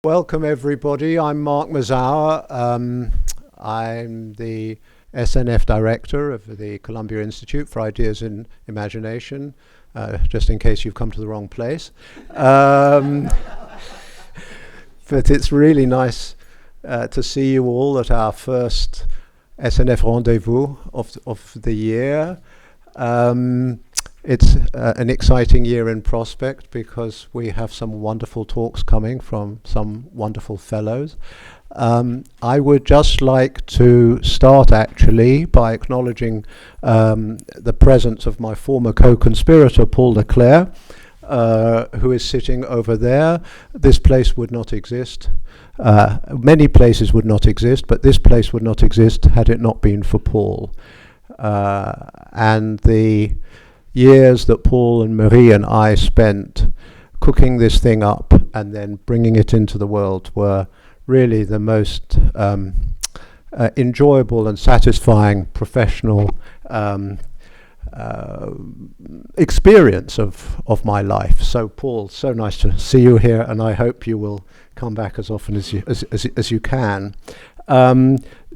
Welcome everybody. I'm Mark Mazower. I'm the SNF Director of the Columbia Institute for Ideas in Imagination, just in case you've come to the wrong place. But it's really nice to see you all at our first SNF Rendez-Vous of the year. It's an exciting year in prospect because we have some wonderful talks coming from some wonderful fellows. I would just like to start actually by acknowledging the presence of my former co-conspirator Paul Leclerc, who is sitting over there. This place would not exist. Many places would not exist, but this place would not exist had it not been for Paul. And the years that Paul and Marie and I spent cooking this thing up and then bringing it into the world were really the most enjoyable and satisfying professional experience of my life. So Paul, so nice to see you here, and I hope you will come back as often as you can.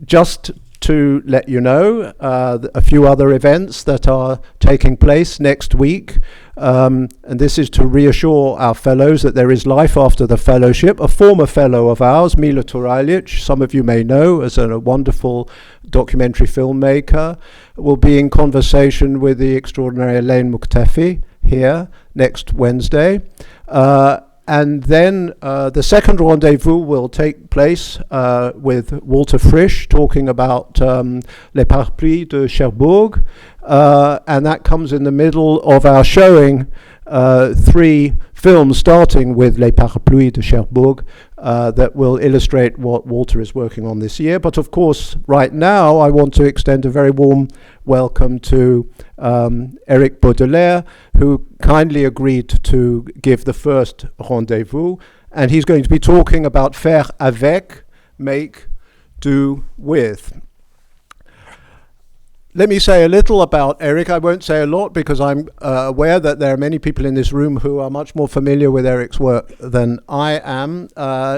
Just to let you know a few other events that are taking place next week, and this is to reassure our fellows that there is life after the fellowship. A former fellow of ours, Mila Turalic, some of you may know as a wonderful documentary filmmaker, will be in conversation with the extraordinary Elaine Muktefi here next Wednesday. And then the second rendezvous will take place with Walter Frisch talking about Les Parapluies de Cherbourg, and that comes in the middle of our showing three films starting with Les Parapluies de Cherbourg that will illustrate what Walter is working on this year. But of course, right now I want to extend a very warm welcome to Éric Baudelaire, who kindly agreed to give the first rendezvous, and he's going to be talking about Faire, avec, make, do with. Let me say a little about Éric. I won't say a lot because I'm aware that there are many people in this room who are much more familiar with Éric's work than I am.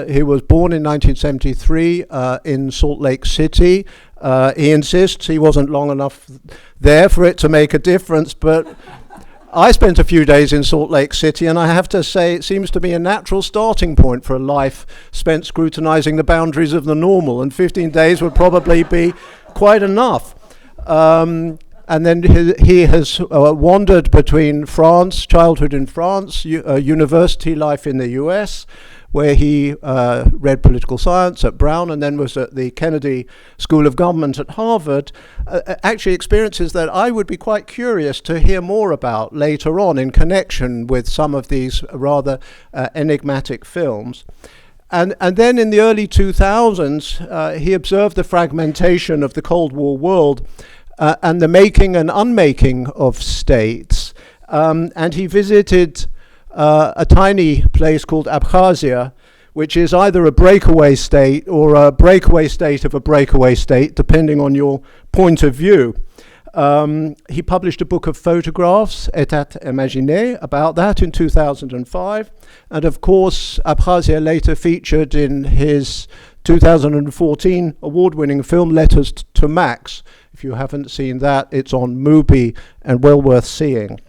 He was born in 1973 in Salt Lake City. He insists he wasn't long enough there for it to make a difference, but I spent a few days in Salt Lake City, and I have to say it seems to be a natural starting point for a life spent scrutinizing the boundaries of the normal, and 15 days would probably be quite enough. And then he has wandered between France, childhood in France, university life in the US, where he read political science at Brown and then was at the Kennedy School of Government at Harvard. Actually experiences that I would be quite curious to hear more about later on in connection with some of these rather enigmatic films. And then in the early 2000s, he observed the fragmentation of the Cold War world and the making and unmaking of states. And he visited a tiny place called Abkhazia, which is either a breakaway state or a breakaway state of a breakaway state, depending on your point of view. He published a book of photographs, État Imaginé, about that in 2005. And of course, Abkhazia later featured in his 2014 award-winning film Letters to Max. If you haven't seen that, it's on Mubi and well worth seeing.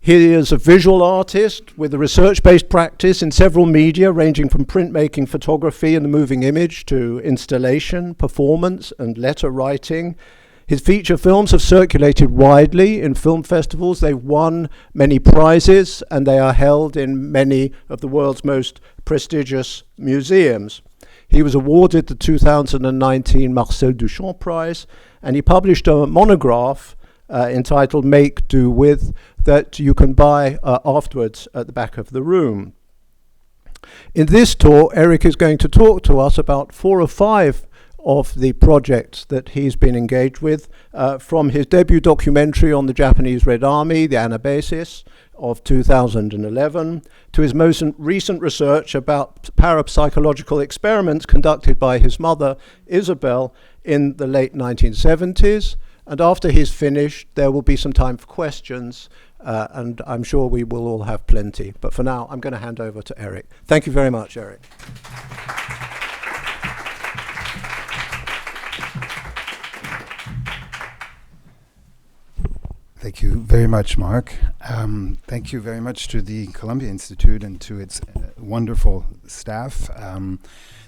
He is a visual artist with a research-based practice in several media, ranging from printmaking, photography and the moving image to installation, performance and letter writing. His feature films have circulated widely in film festivals. They've won many prizes and they are held in many of the world's most prestigious museums. He was awarded the 2019 Marcel Duchamp Prize, and he published a monograph entitled Make, Do With that you can buy afterwards at the back of the room. In this talk, Éric is going to talk to us about 4 or 5 of the projects that he's been engaged with, from his debut documentary on the Japanese Red Army, the Anabasis, of 2011, to his most recent research about parapsychological experiments conducted by his mother, Isabelle, in the late 1970s. And after he's finished, there will be some time for questions, and I'm sure we will all have plenty. But for now, I'm going to hand over to Éric. Thank you very much, Éric. Thank you very much, Mark. Thank you very much to the Columbia Institute and to its wonderful staff.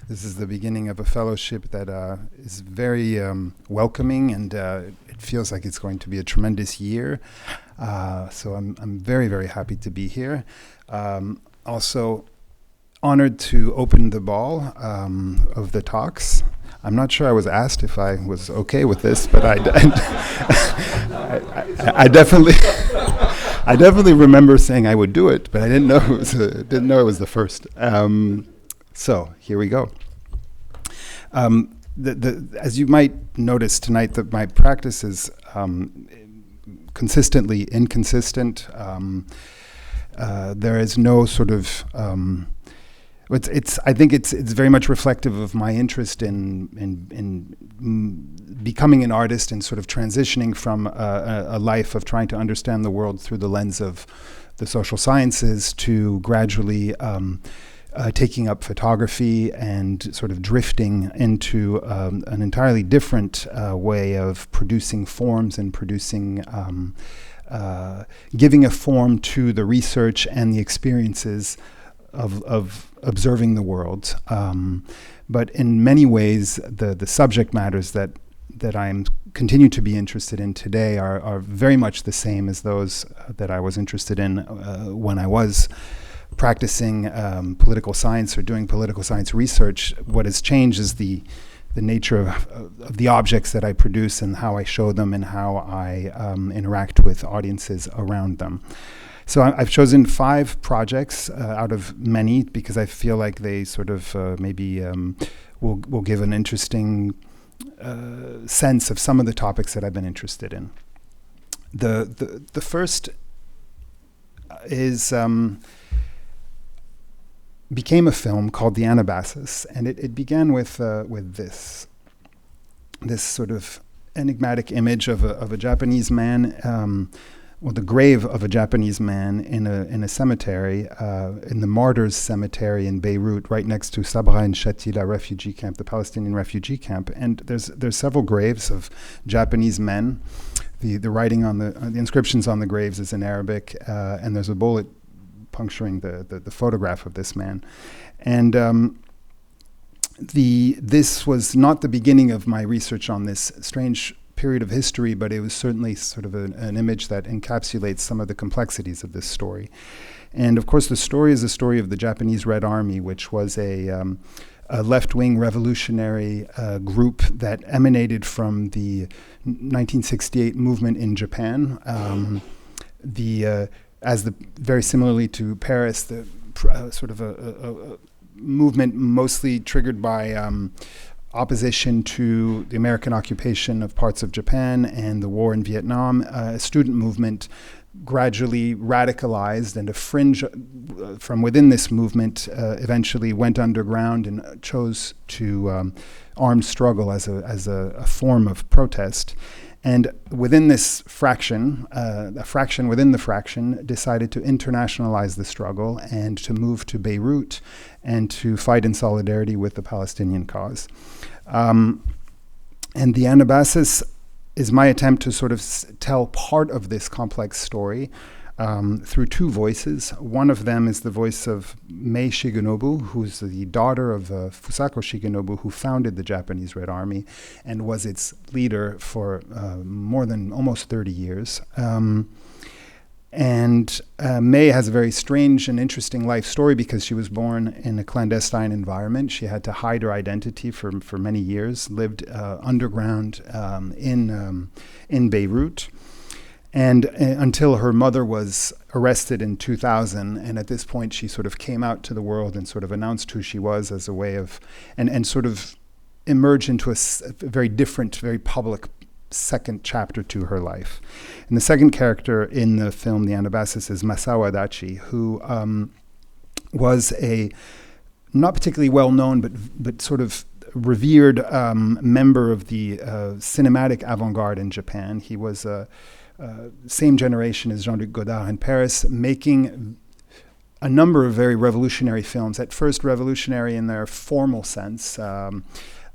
This is the beginning of a fellowship that is very welcoming, and it feels like it's going to be a tremendous year. So I'm very, very happy to be here. Also honored to open the ball of the talks. I'm not sure I was asked if I was okay with this, but I definitely remember saying I would do it, but I didn't know it was the first. So here we go. As you might notice tonight, that my practice is consistently inconsistent. There is no sort of I think it's very much reflective of my interest in becoming an artist and sort of transitioning from a life of trying to understand the world through the lens of the social sciences to gradually taking up photography and sort of drifting into an entirely different way of producing forms and producing giving a form to the research and the experiences of observing the world, but in many ways, the subject matters that I continue to be interested in today are very much the same as those that I was interested in when I was practicing political science or doing political science research. What has changed is the nature of the objects that I produce and how I show them and how I interact with audiences around them. So I've chosen 5 projects out of many because I feel like they sort of maybe will give an interesting sense of some of the topics that I've been interested in. The first is became a film called The Anabasis, and it began with this sort of enigmatic image of a Japanese man. The grave of a Japanese man in a cemetery, in the Martyrs Cemetery in Beirut, right next to Sabra and Shatila refugee camp, the Palestinian refugee camp. And there's several graves of Japanese men. The writing on the inscriptions on the graves is in Arabic, and there's a bullet puncturing the photograph of this man. And this was not the beginning of my research on this strange period of history, but it was certainly sort of an image that encapsulates some of the complexities of this story. And of course, the story is the story of the Japanese Red Army, which was a left-wing revolutionary group that emanated from the 1968 movement in Japan. Very similarly to Paris, sort of a movement mostly triggered by opposition to the American occupation of parts of Japan and the war in Vietnam, a student movement gradually radicalized, and a fringe from within this movement eventually went underground and chose to armed struggle as a form of protest. And within this fraction, a fraction within the fraction decided to internationalize the struggle and to move to Beirut and to fight in solidarity with the Palestinian cause. And the Anabasis is my attempt to sort of tell part of this complex story through 2 voices. One of them is the voice of Mei Shigenobu, who's the daughter of Fusako Shigenobu, who founded the Japanese Red Army and was its leader for more than almost 30 years. And Mei has a very strange and interesting life story because she was born in a clandestine environment. She had to hide her identity for many years, lived underground in Beirut. And until her mother was arrested in 2000, and at this point she sort of came out to the world and sort of announced who she was as a way of, and sort of emerged into a very different, very public second chapter to her life. And the second character in the film, The Anabasis, is Masao Adachi, who was a not particularly well-known, but sort of revered member of the cinematic avant-garde in Japan. He was same generation as Jean-Luc Godard in Paris, making a number of very revolutionary films. At first, revolutionary in their formal sense,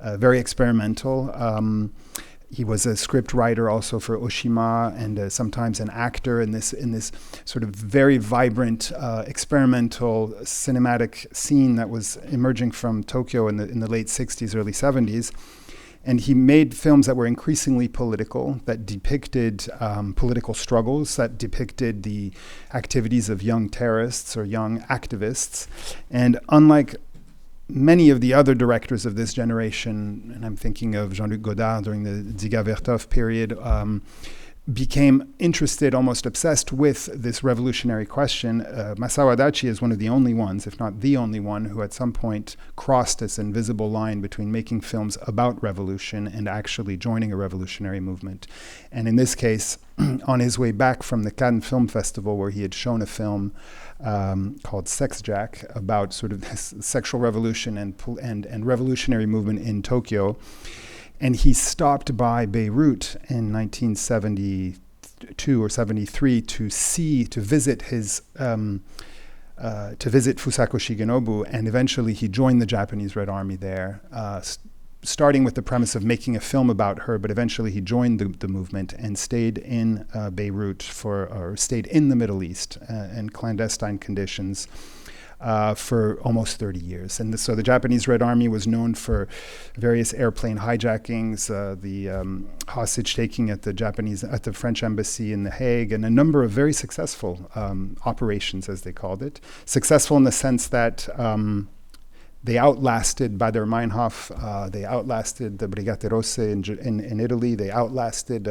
very experimental. He was a script writer also for Oshima, and sometimes an actor in this sort of very vibrant, experimental cinematic scene that was emerging from Tokyo in the late 60s, early 70s. And he made films that were increasingly political, that depicted political struggles, that depicted the activities of young terrorists or young activists. And unlike many of the other directors of this generation, and I'm thinking of Jean-Luc Godard during the Dziga Vertov period, became interested, almost obsessed with this revolutionary question. Masao Adachi is one of the only ones, if not the only one, who at some point crossed this invisible line between making films about revolution and actually joining a revolutionary movement. And in this case, on his way back from the Cannes Film Festival, where he had shown a film called Sex Jack about sort of this sexual revolution and revolutionary movement in Tokyo, and he stopped by Beirut in 1972 or 73 to visit Fusako Shigenobu, and eventually he joined the Japanese Red Army there, starting with the premise of making a film about her, but eventually he joined the movement and stayed in Beirut or stayed in the Middle East in clandestine conditions for almost 30 years. And so the Japanese Red Army was known for various airplane hijackings, the hostage taking at the French embassy in The Hague, and a number of very successful operations, as they called it. Successful in the sense that they outlasted Bader Meinhof, they outlasted the Brigate Rosse in Italy, they outlasted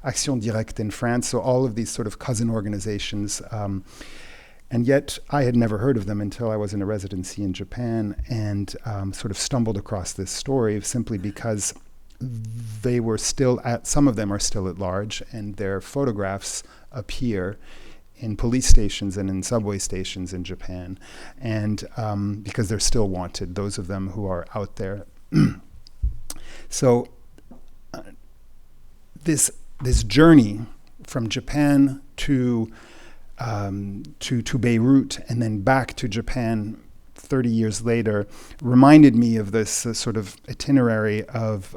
Action Directe in France, so all of these sort of cousin organizations. And yet I had never heard of them until I was in a residency in Japan, and sort of stumbled across this story simply because they were some of them are still at large, and their photographs appear in police stations and in subway stations in Japan, and because they're still wanted, those of them who are out there. So this journey from Japan to Beirut and then back to Japan 30 years later reminded me of this sort of itinerary of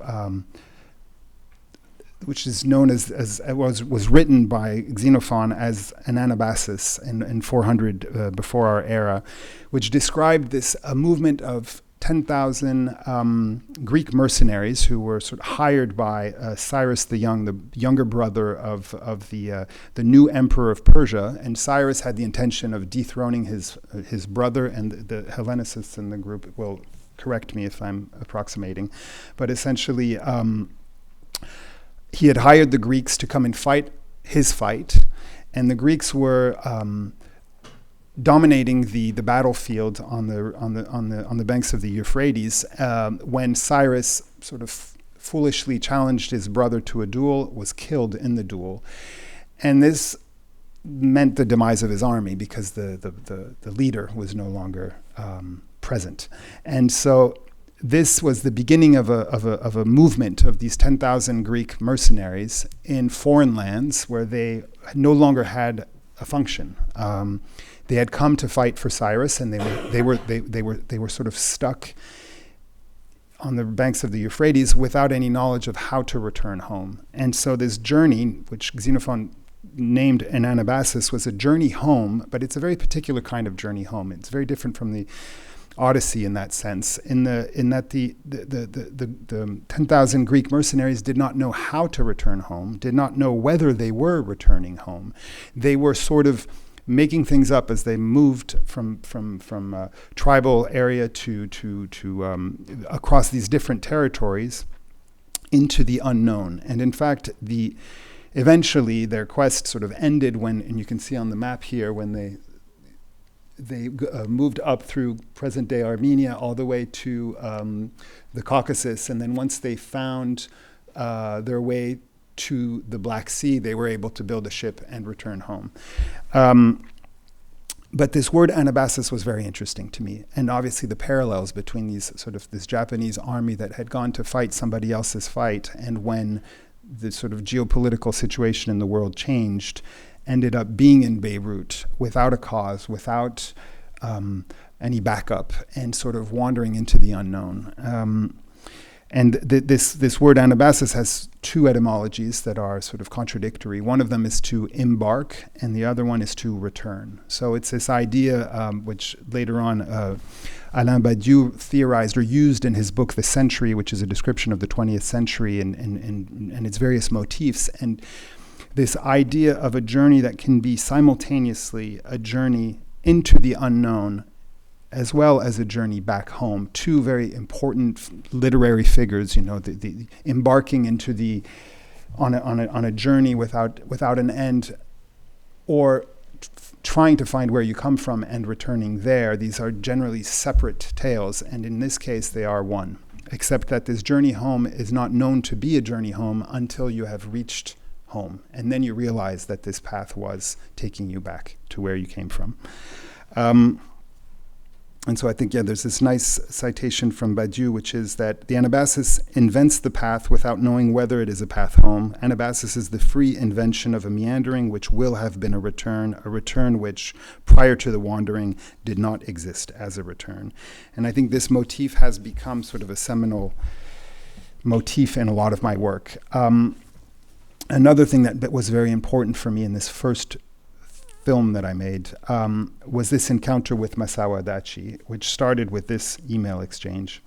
which is known was written by Xenophon as an Anabasis in 400 before our era, which described a movement of 10,000 Greek mercenaries who were sort of hired by Cyrus the Young, the younger brother of the new emperor of Persia. And Cyrus had the intention of dethroning his brother, and the Hellenicists in the group will correct me if I'm approximating, but essentially he had hired the Greeks to come and fight his fight, and the Greeks were dominating the battlefield on the banks of the Euphrates when Cyrus sort of foolishly challenged his brother to a duel, was killed in the duel, and this meant the demise of his army because the leader was no longer present, and so this was the beginning of a movement of these 10,000 Greek mercenaries in foreign lands where they no longer had a function. They had come to fight for Cyrus, and they were sort of stuck on the banks of the Euphrates without any knowledge of how to return home. And so this journey, which Xenophon named an Anabasis, was a journey home, but it's a very particular kind of journey home. It's very different from the Odyssey in that sense, in that the 10,000 Greek mercenaries did not know how to return home, did not know whether they were returning home. They were sort of making things up as they moved from tribal area to across these different territories into the unknown. And in fact, eventually their quest sort of ended when, and you can see on the map here, when they moved up through present-day Armenia all the way to the Caucasus, and then once they found their way to the Black Sea, they were able to build a ship and return home. But this word Anabasis was very interesting to me, and obviously the parallels between this Japanese army that had gone to fight somebody else's fight, and when the sort of geopolitical situation in the world changed, ended up being in Beirut without a cause, without any backup, and sort of wandering into the unknown. And this word Anabasis has two etymologies that are sort of contradictory. One of them is to embark, and the other one is to return. So it's this idea, which later on Alain Badiou theorized or used in his book The Century, which is a description of the 20th century and its various motifs. And this idea of a journey that can be simultaneously a journey into the unknown as well as a journey back home. Two very important literary figures, the embarking into on a journey without an end, or trying to find where you come from and returning there. These are generally separate tales, and in this case they are one, except that this journey home is not known to be a journey home until you have reached home, and then you realize that this path was taking you back to where you came from. And so I think, there's this nice citation from Badiou, which is that the Anabasis invents the path without knowing whether it is a path home. Anabasis is the free invention of a meandering which will have been a return which, prior to the wandering, did not exist as a return. And I think this motif has become sort of a seminal motif in a lot of my work. Another thing that was very important for me in this first film that I made was this encounter with Masao Adachi, which started with this email exchange.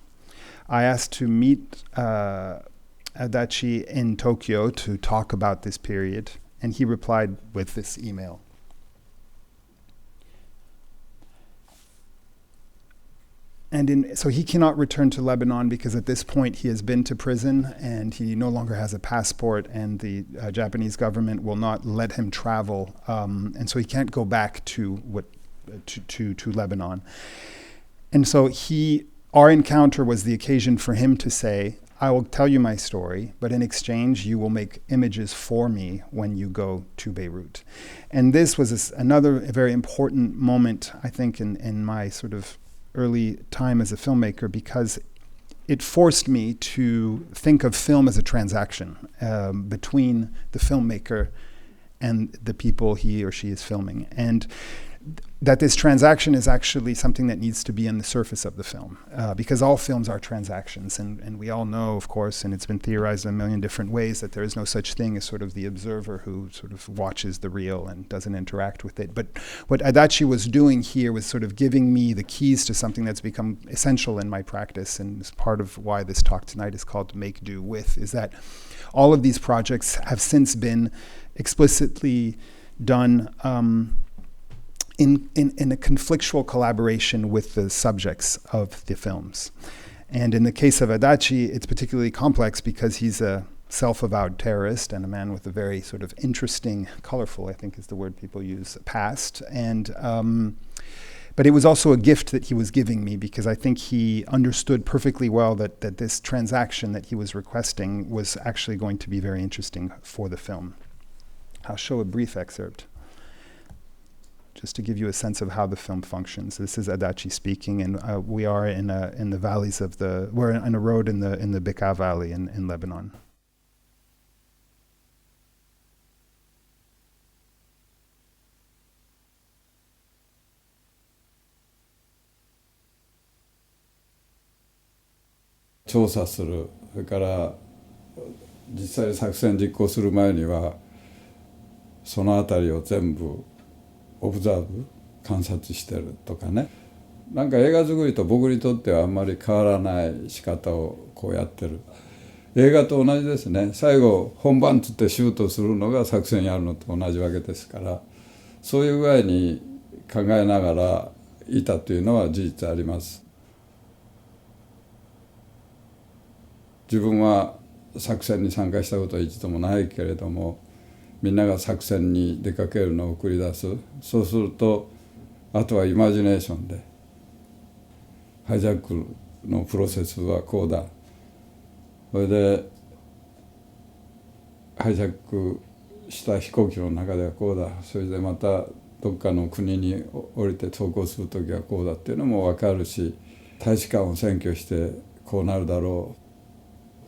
I asked to meet Adachi in Tokyo to talk about this period, and he replied with this email. So he cannot return to Lebanon because at this point he has been to prison and he no longer has a passport, and the Japanese government will not let him travel, and so he can't go back to Lebanon. And so our encounter was the occasion for him to say, I will tell you my story, but in exchange you will make images for me when you go to Beirut. And this was another very important moment, I think, in my sort of early time as a filmmaker, because it forced me to think of film as a transaction between the filmmaker and the people he or she is filming, and that this transaction is actually something that needs to be on the surface of the film, because all films are transactions, and we all know, of course, and it's been theorized in a million different ways, that there is no such thing as sort of the observer who sort of watches the reel and doesn't interact with it. But what Adachi was doing here was sort of giving me the keys to something that's become essential in my practice, and is part of why this talk tonight is called Make Do With, is that all of these projects have since been explicitly done in a conflictual collaboration with the subjects of the films. And in the case of Adachi, it's particularly complex because he's a self-avowed terrorist and a man with a very sort of interesting, colorful, I think is the word people use, past. And but it was also a gift that he was giving me, because I think he understood perfectly well that this transaction that he was requesting was actually going to be very interesting for the film. I'll show a brief excerpt, just to give you a sense of how the film functions. This is Adachi speaking, and we are in the valleys we're on a road in the Bekaa Valley in Lebanon.「調査する」それから実際作戦実行する前にはその辺りを全部オブザーブ観察してるとかね、なんか映画作りと僕にとってはあんまり変わらない仕方をこうやってる。映画と同じですね。最後本番つってシュートするのが作戦やるのと同じわけですから、そういう具合に考えながらいたというのは事実あります。自分は作戦に参加したことは一度もないけれども、みんなが作戦に出かけるのを送り出す。そうするとあとはイマジネーションでハイジャックのプロセスはこうだ、それでハイジャックした飛行機の中ではこうだ、それでまたどっかの国に降りて投降する時はこうだっていうのも分かるし、大使館を占拠してこうなるだろう、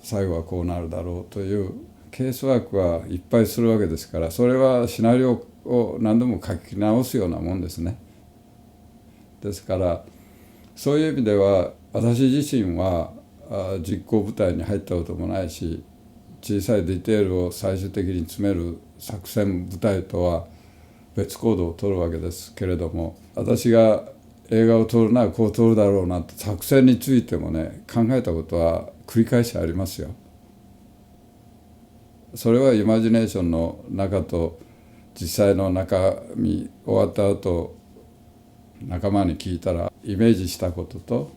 最後はこうなるだろうというケースワークはいっぱいするわけですから、それはシナリオを何度も書き直すようなもんですね。ですからそういう意味では私自身は実行部隊に入ったこともないし、小さいディテールを最終的に詰める作戦部隊とは別行動を取るわけですけれども、私が映画を撮るならこう撮るだろうなって作戦についてもね考えたことは繰り返しありますよ。それはイマジネーションの中と実際の中身終わった後仲間に聞いたらイメージしたことと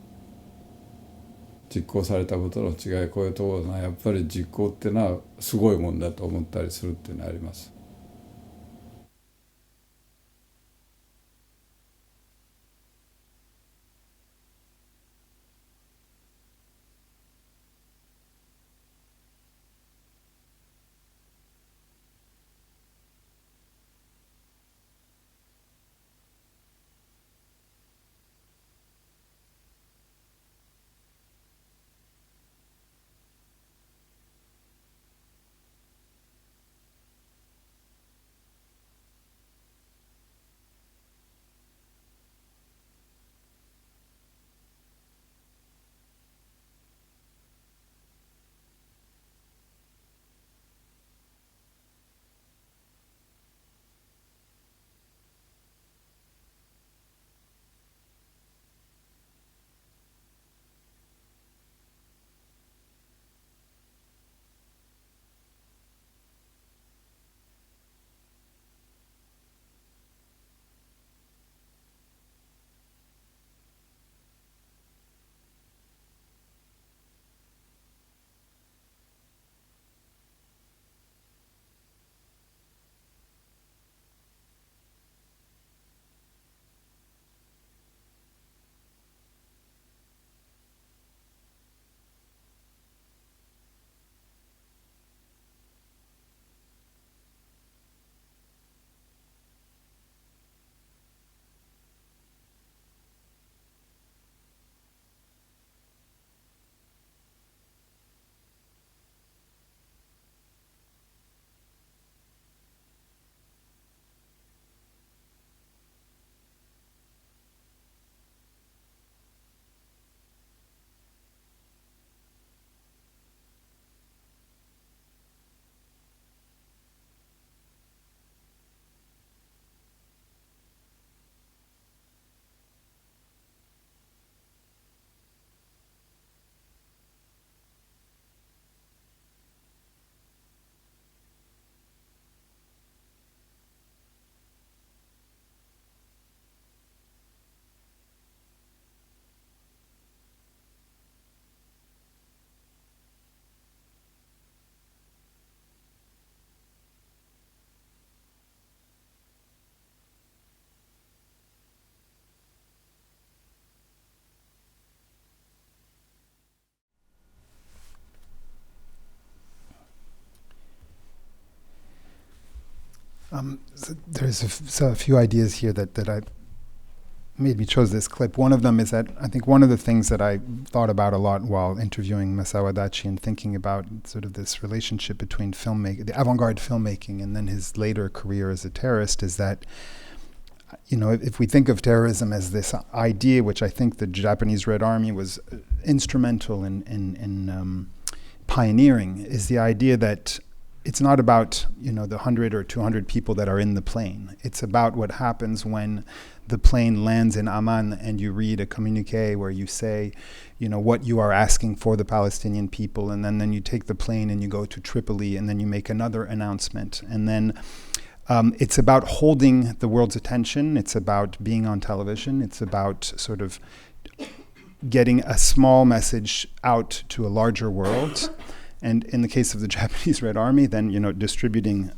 実行されたことの違い、こういうところがやっぱり実行っていうのはすごいもんだと思ったりするっていうのはあります。So there's a few ideas here that I made me chose this clip. One of them is that I think one of the things that I thought about a lot while interviewing Masao Adachi and thinking about sort of this relationship between filmmaking, the avant-garde filmmaking, and then his later career as a terrorist is that, you know, if we think of terrorism as this idea, which I think the Japanese Red Army was instrumental in pioneering, is the idea that it's not about, you know, the 100 or 200 people that are in the plane. It's about what happens when the plane lands in Amman and you read a communique where you say, you know, what you are asking for the Palestinian people, and then you take the plane and you go to Tripoli and then you make another announcement. And then it's about holding the world's attention. It's about being on television. It's about sort of getting a small message out to a larger world. And in the case of the Japanese Red Army, then, you know, distributing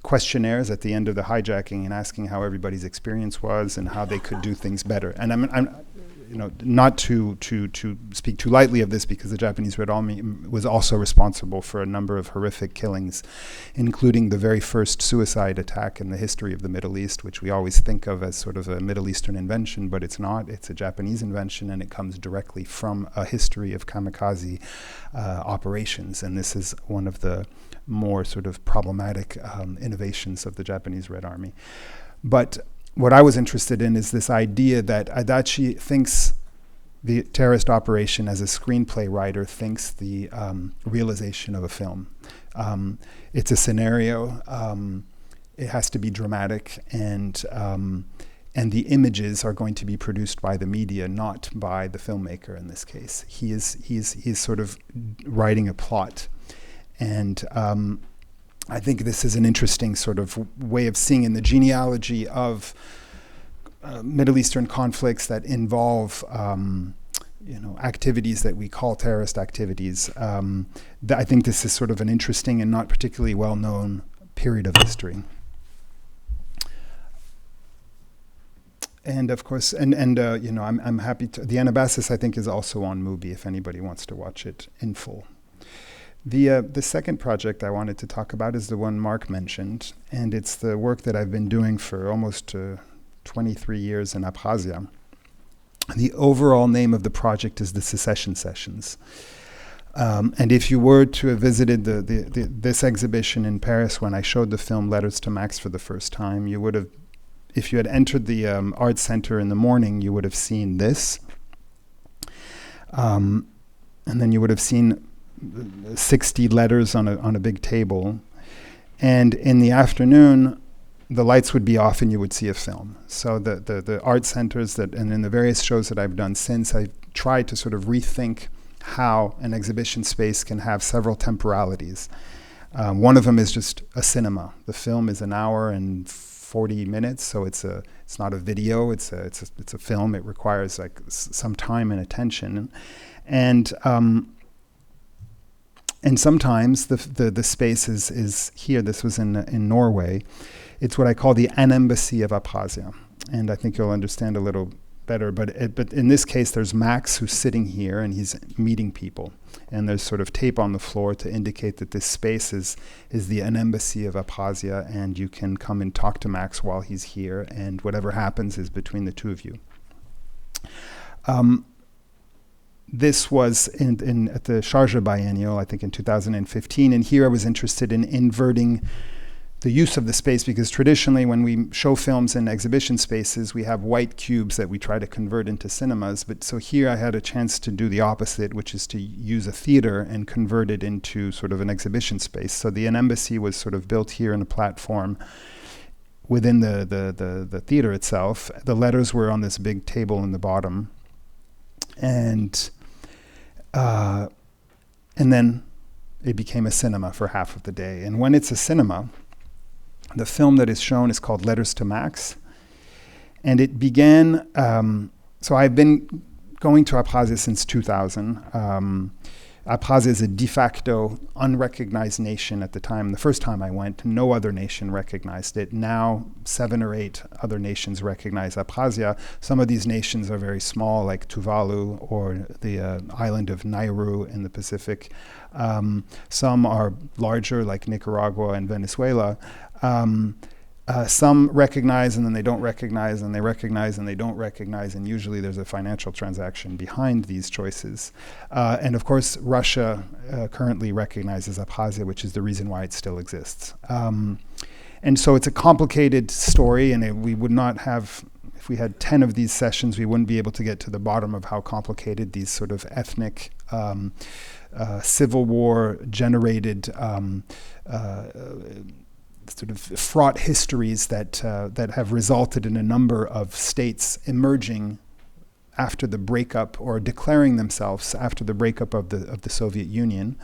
questionnaires at the end of the hijacking and asking how everybody's experience was and how they could do things better. And I'm you know, not to speak too lightly of this, because the Japanese Red Army was also responsible for a number of horrific killings, including the very first suicide attack in the history of the Middle East, which we always think of as sort of a Middle Eastern invention, but it's not. It's a Japanese invention, and it comes directly from a history of kamikaze operations. And this is one of the more sort of problematic innovations of the Japanese Red Army. But what I was interested in is this idea that Adachi thinks the terrorist operation as a screenplay writer thinks the realization of a film. It's a scenario. It has to be dramatic, and the images are going to be produced by the media, not by the filmmaker in this case. He's sort of writing a plot, and I think this is an interesting sort of way of seeing in the genealogy of Middle Eastern conflicts that involve activities that we call terrorist activities. I think this is sort of an interesting and not particularly well-known period of history. And of course, I'm happy to. The Anabasis, I think, is also on Mubi if anybody wants to watch it in full. The second project I wanted to talk about is the one Mark mentioned, and it's the work that I've been doing for almost 23 years in Abkhazia. The overall name of the project is the Secession Sessions. And if you were to have visited this exhibition in Paris when I showed the film Letters to Max for the first time, you would have, if you had entered the art center in the morning, you would have seen this. And then you would have seen 60 letters on a big table. And in the afternoon, the lights would be off and you would see a film. So the art centers and in the various shows that I've done since, I've tried to sort of rethink how an exhibition space can have several temporalities. One of them is just a cinema. The film is an hour and 40 minutes, so it's not a video. It's a film. It requires like some time and attention, and sometimes the space is here. This was in Norway. It's what I call the Anabasis of Abkhazia, and I think you'll understand a little better. But in this case, there's Max who's sitting here and he's meeting people, and there's sort of tape on the floor to indicate that this space is the Anabasis of Abkhazia, and you can come and talk to Max while he's here, and whatever happens is between the two of you. This was at the Sharjah Biennial, I think in 2015, and here I was interested in inverting the use of the space, because traditionally when we show films in exhibition spaces, we have white cubes that we try to convert into cinemas. But so here I had a chance to do the opposite, which is to use a theater and convert it into sort of an exhibition space. So the Anabasis was sort of built here in a platform within the theater itself. The letters were on this big table in the bottom. And then it became a cinema for half of the day. And when it's a cinema, the film that is shown is called Letters to Max. And it began, so I've been going to Abkhazia since 2000. Abkhazia is a de facto unrecognized nation at the time. The first time I went, no other nation recognized it. Now 7 or 8 other nations recognize Abkhazia. Some of these nations are very small, like Tuvalu or the island of Nauru in the Pacific. Some are larger, like Nicaragua and Venezuela. Some recognize and then they don't recognize, and they recognize and they don't recognize, and usually there's a financial transaction behind these choices. And of course, Russia currently recognizes Abkhazia, which is the reason why it still exists. And so it's a complicated story, and we would not have, if we had 10 of these sessions, we wouldn't be able to get to the bottom of how complicated these sort of ethnic, civil war generated sort of fraught histories that have resulted in a number of states emerging after the breakup, or declaring themselves after the breakup of the Soviet Union.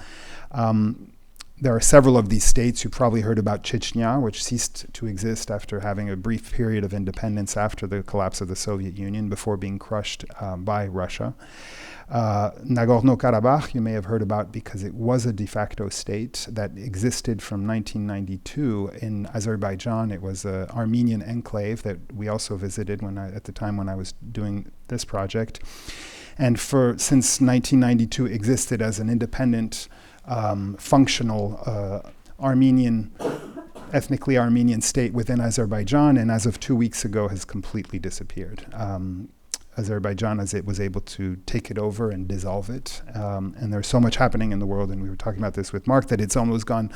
There are several of these states. You probably heard about Chechnya, which ceased to exist after having a brief period of independence after the collapse of the Soviet Union, before being crushed by Russia. Nagorno-Karabakh, you may have heard about, because it was a de facto state that existed from 1992 in Azerbaijan. It was an Armenian enclave that we also visited at the time when I was doing this project. And since 1992 existed as an independent, functional ethnically Armenian state within Azerbaijan, and as of 2 weeks ago has completely disappeared. Azerbaijan as it was able to take it over and dissolve it. And there's so much happening in the world, and we were talking about this with Mark, that it's almost gone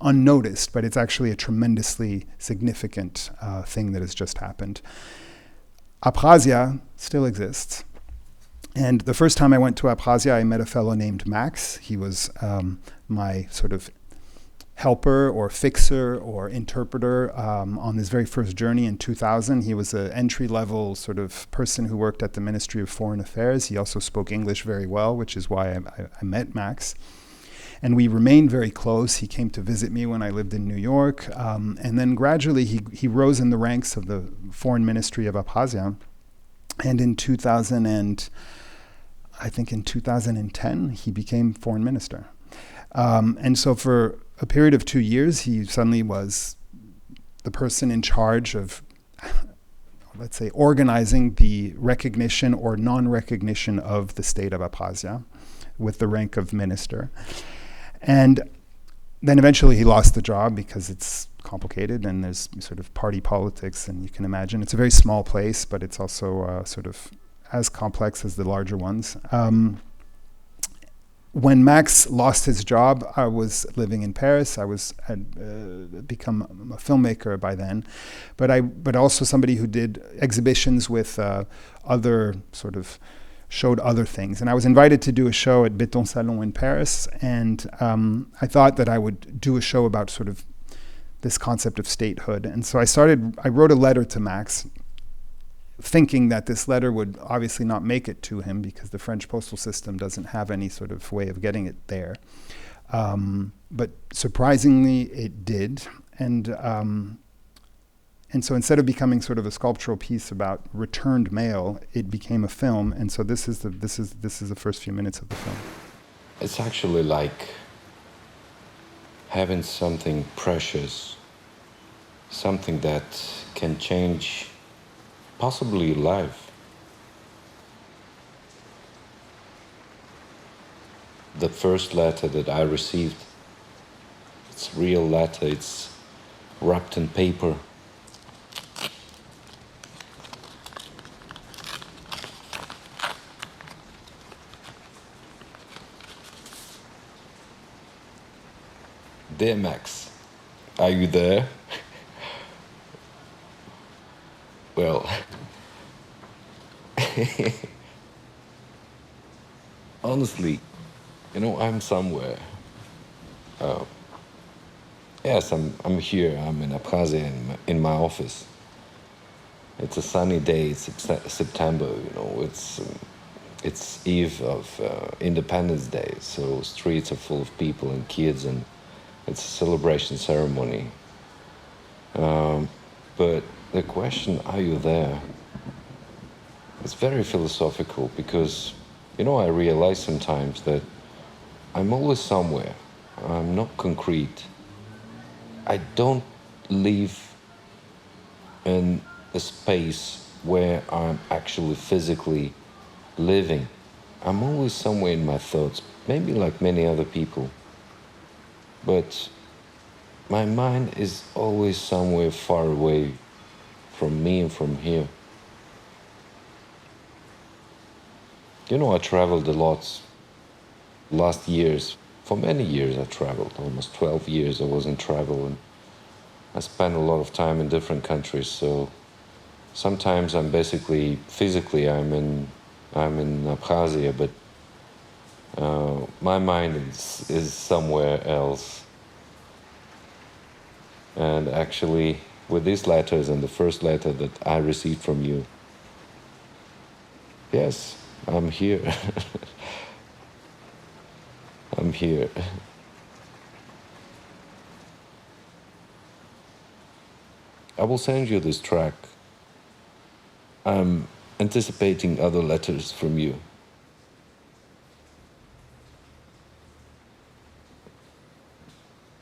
unnoticed, but it's actually a tremendously significant thing that has just happened. Abkhazia still exists. And the first time I went to Abkhazia, I met a fellow named Max. He was my sort of helper or fixer or interpreter on this very first journey in 2000. He was an entry-level sort of person who worked at the Ministry of Foreign Affairs. He also spoke English very well, which is why I met Max. And we remained very close. He came to visit me when I lived in New York. And then gradually he rose in the ranks of the Foreign Ministry of Abkhazia. And in 2010, he became foreign minister. And so for a period of 2 years, he suddenly was the person in charge of, let's say, organizing the recognition or non-recognition of the state of Abkhazia with the rank of minister. And then eventually he lost the job because it's complicated and there's sort of party politics, and you can imagine it's a very small place, but it's also sort of as complex as the larger ones. When Max lost his job, I was living in Paris. I had become a filmmaker by then, but also somebody who did exhibitions with other sort of showed other things. And I was invited to do a show at Béton Salon in Paris, and I thought that I would do a show about sort of this concept of statehood. And so I wrote a letter to Max, thinking that this letter would obviously not make it to him because the French postal system doesn't have any sort of way of getting it there. But surprisingly, it did. And so instead of becoming sort of a sculptural piece about returned mail, it became a film. And so this is the first few minutes of the film. It's actually like having something precious, something that can change possibly your life. The first letter that I received, it's a real letter, it's wrapped in paper. Dear Max, are you there? Well, honestly, I'm somewhere. Yes, I'm here. I'm in Abkhazia in my office. It's a sunny day. It's September. It's eve of Independence Day, so streets are full of people and kids, and it's a celebration ceremony. But the question, are you there? It's very philosophical because, I realize sometimes that I'm always somewhere. I'm not concrete. I don't live in a space where I'm actually physically living. I'm always somewhere in my thoughts, maybe like many other people. But my mind is always somewhere far away from me and from here. I traveled a lot last years. For many years I traveled, almost 12 years I was in travel, and I spent a lot of time in different countries. So sometimes I'm basically, physically I'm in Abkhazia, but my mind is somewhere else. And actually, with these letters and the first letter that I received from you, yes, I'm here. I'm here. I will send you this track. I'm anticipating other letters from you.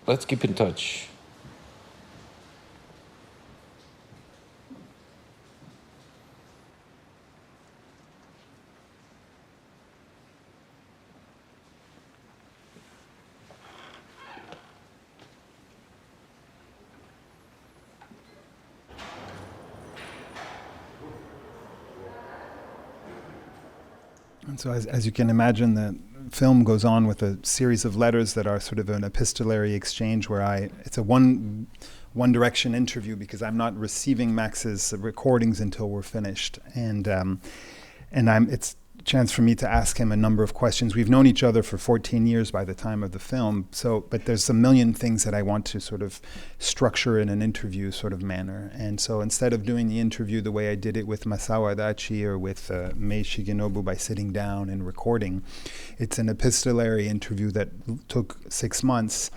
Let's keep in touch. And so as you can imagine, the film goes on with a series of letters that are sort of an epistolary exchange where it's a one direction interview because I'm not receiving Max's recordings until we're finished. And it's a chance for me to ask him a number of questions. We've known each other for 14 years by the time of the film, but there's a million things that I want to sort of structure in an interview sort of manner. And so instead of doing the interview the way I did it with Masao Adachi or with Mei Shigenobu by sitting down and recording, it's an epistolary interview that took 6 months.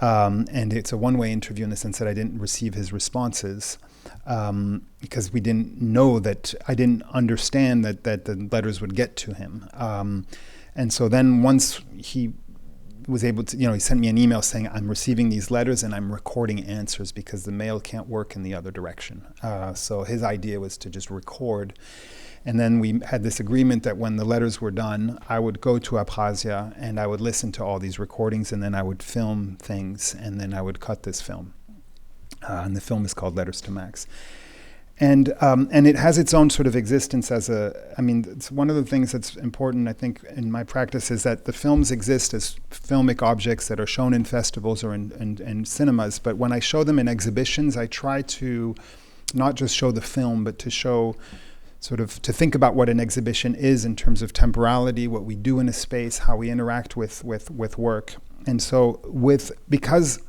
And it's a one-way interview in the sense that I didn't receive his responses because we didn't know that, I didn't understand that the letters would get to him. And so then once he was able to, he sent me an email saying, I'm receiving these letters and I'm recording answers because the mail can't work in the other direction. So his idea was to just record. And then we had this agreement that when the letters were done, I would go to Abkhazia and I would listen to all these recordings and then I would film things and then I would cut this film. And the film is called Letters to Max. And it has its own sort of existence it's one of the things that's important, I think, in my practice is that the films exist as filmic objects that are shown in festivals or in cinemas. But when I show them in exhibitions, I try to not just show the film, but to show sort of to think about what an exhibition is in terms of temporality, what we do in a space, how we interact with work. And so because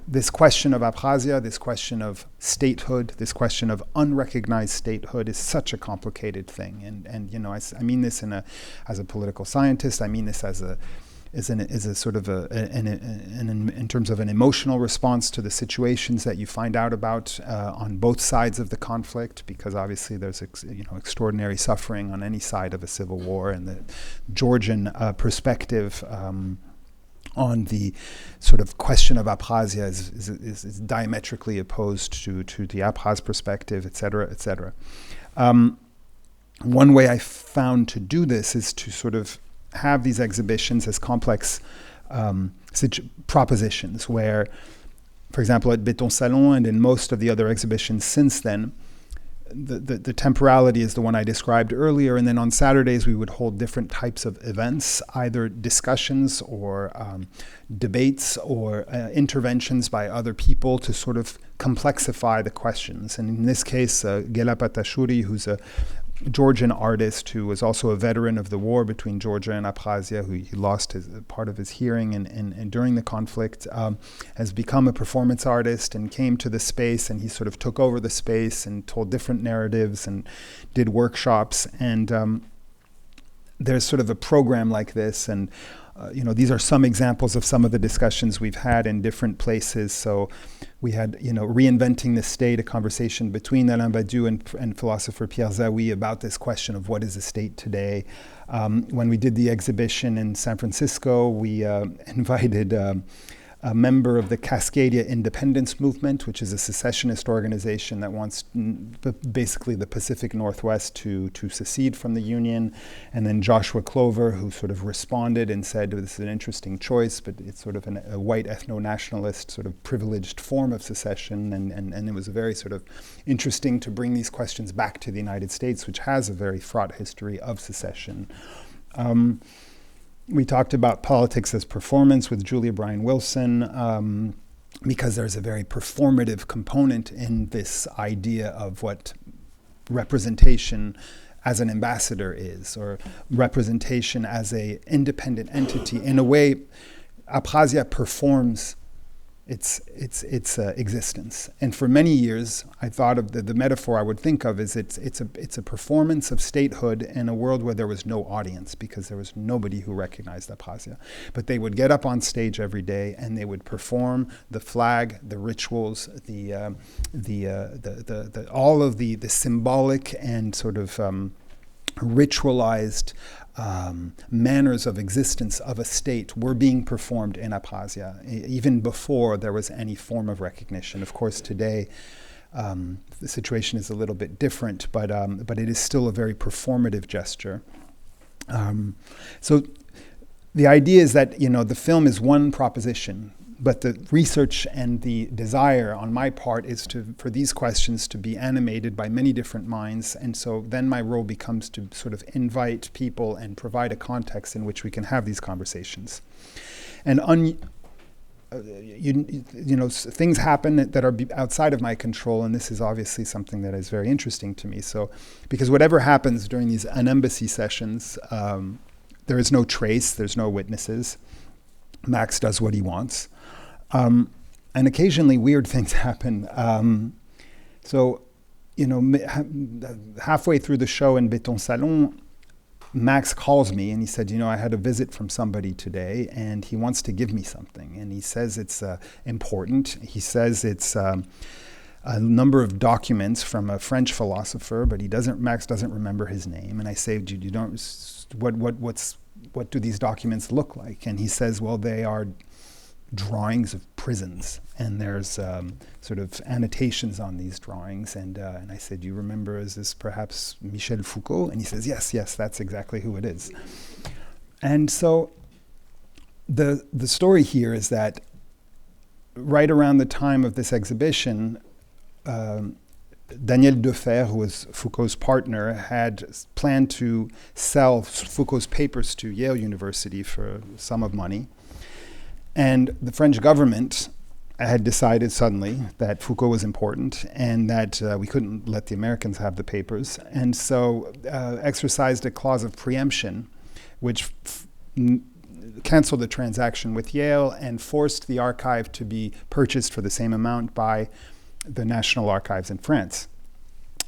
this question of Abkhazia, this question of statehood, this question of unrecognized statehood is such a complicated thing. And I mean this as a political scientist, I mean this as a sort of in terms of an emotional response to the situations that you find out about on both sides of the conflict, because obviously there's extraordinary suffering on any side of a civil war, and the Georgian perspective on the sort of question of Abkhazia is diametrically opposed to the Abkhaz perspective, et cetera, et cetera. One way I found to do this is to sort of have these exhibitions as complex propositions where, for example, at Béton Salon and in most of the other exhibitions since then, the temporality is the one I described earlier, and then on Saturdays we would hold different types of events, either discussions or debates or interventions by other people to sort of complexify the questions. And in this case, Gela Patashuri, who's a Georgian artist who was also a veteran of the war between Georgia and Abkhazia, who he lost part of his hearing and during the conflict, has become a performance artist and came to the space, and he sort of took over the space and told different narratives and did workshops. And there's sort of a program like this, and these are some examples of some of the discussions we've had in different places. So we had, Reinventing the State, a conversation between Alain Badiou and philosopher Pierre Zawi about this question of what is a state today. When we did the exhibition in San Francisco, we invited a member of the Cascadia Independence Movement, which is a secessionist organization that wants basically the Pacific Northwest to secede from the Union. And then Joshua Clover, who sort of responded and said, this is an interesting choice, but it's sort of a white ethno-nationalist sort of privileged form of secession. And it was very sort of interesting to bring these questions back to the United States, which has a very fraught history of secession. We talked about politics as performance with Julia Bryan Wilson, because there's a very performative component in this idea of what representation as an ambassador is, or representation as an independent entity. In a way, Abkhazia performs its existence. And for many years, I thought of the metaphor I would think of is it's a performance of statehood in a world where there was no audience, because there was nobody who recognized Abkhazia. But they would get up on stage every day and they would perform the flag, the rituals, all of the symbolic and sort of ritualized manners of existence of a state were being performed in Abkhazia, even before there was any form of recognition. Of course, today the situation is a little bit different, but it is still a very performative gesture. So the idea is that the film is one proposition. But the research and the desire on my part is for these questions to be animated by many different minds. And so then my role becomes to sort of invite people and provide a context in which we can have these conversations. And things happen that are outside of my control, and this is obviously something that is very interesting to me. So, because whatever happens during these Anabasis sessions, there is no trace, there's no witnesses. Max does what he wants. And occasionally weird things happen. Halfway through the show in Béton Salon, Max calls me and he said, I had a visit from somebody today and he wants to give me something. And he says it's important. He says it's a number of documents from a French philosopher, but Max doesn't remember his name. And I say, what do these documents look like? And he says, well, they are drawings of prisons, and there's sort of annotations on these drawings. And I said, do you remember, is this perhaps Michel Foucault? And he says, yes, that's exactly who it is. And so the story here is that right around the time of this exhibition, Daniel Defer, who was Foucault's partner, had planned to sell Foucault's papers to Yale University for a sum of money. And the French government had decided suddenly that Foucault was important and that we couldn't let the Americans have the papers. And so exercised a clause of preemption, which canceled the transaction with Yale and forced the archive to be purchased for the same amount by the National Archives in France.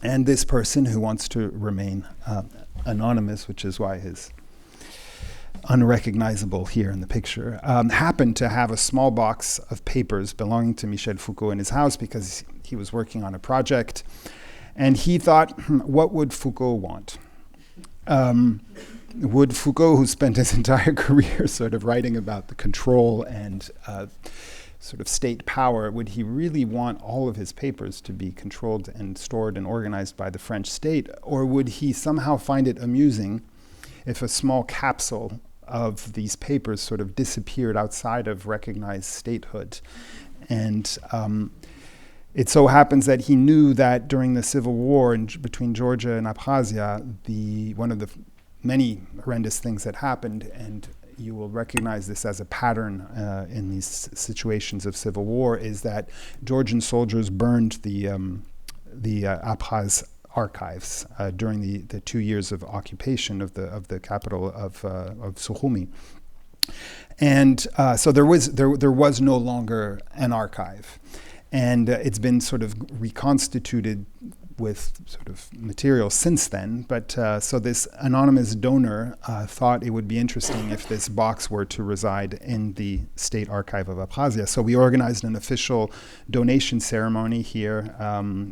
And this person, who wants to remain anonymous, which is why his unrecognizable here in the picture, happened to have a small box of papers belonging to Michel Foucault in his house because he was working on a project. And he thought, what would Foucault want? Would Foucault, who spent his entire career sort of writing about the control and sort of state power, would he really want all of his papers to be controlled and stored and organized by the French state? Or would he somehow find it amusing if a small capsule of these papers sort of disappeared outside of recognized statehood? And it so happens that he knew that during the civil war between Georgia and Abkhazia, one of the many horrendous things that happened, and you will recognize this as a pattern in these situations of civil war, is that Georgian soldiers burned the Abkhaz archives during the 2 years of occupation of the capital of Sukhumi. And so there was no longer an archive. And it's been sort of reconstituted with sort of material since then. But so this anonymous donor thought it would be interesting if this box were to reside in the State Archive of Abkhazia. So we organized an official donation ceremony here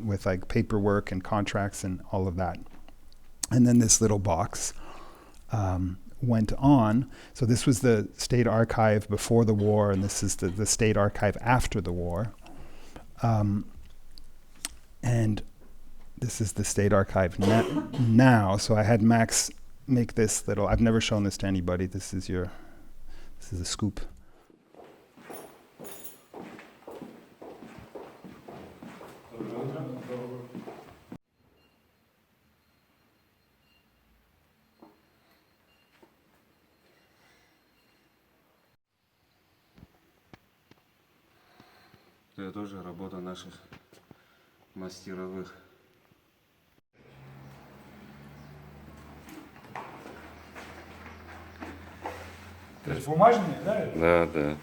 with like paperwork and contracts and all of that. And then this little box went on. So this was the State Archive before the war, and this is the State Archive after the war. And this is the State Archive now. So I had Max make this little, I've never shown this to anybody. This is a scoop. Это тоже работа наших мастеровых. То есть бумажные, да? Да, да.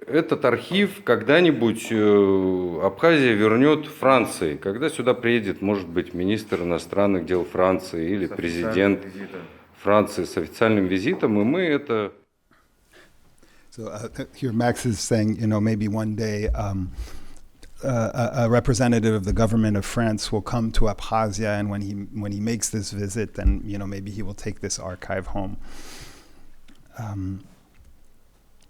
Этот архив когда-нибудь Абхазия вернет Франции. Когда сюда приедет, может быть, министр иностранных дел Франции или президент Франции с официальным визитом, и мы это... So here Max is saying, maybe one day a representative of the government of France will come to Abkhazia, and when he makes this visit, then maybe he will take this archive home.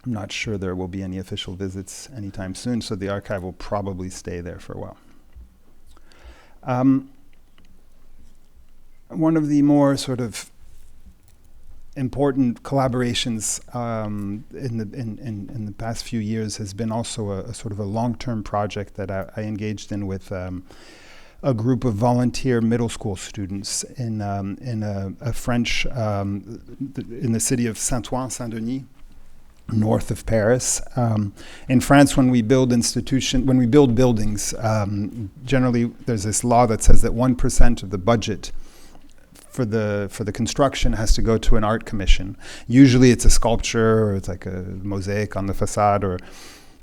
I'm not sure there will be any official visits anytime soon, so the archive will probably stay there for a while. One of the more sort of important collaborations in the past few years has been also a sort of a long-term project that I engaged in with a group of volunteer middle school students in a French in the city of Saint-Ouen, Saint-Denis, north of Paris. In France, when we build buildings, generally there's this law that says that 1% of the budget for the construction has to go to an art commission. Usually it's a sculpture or it's like a mosaic on the facade,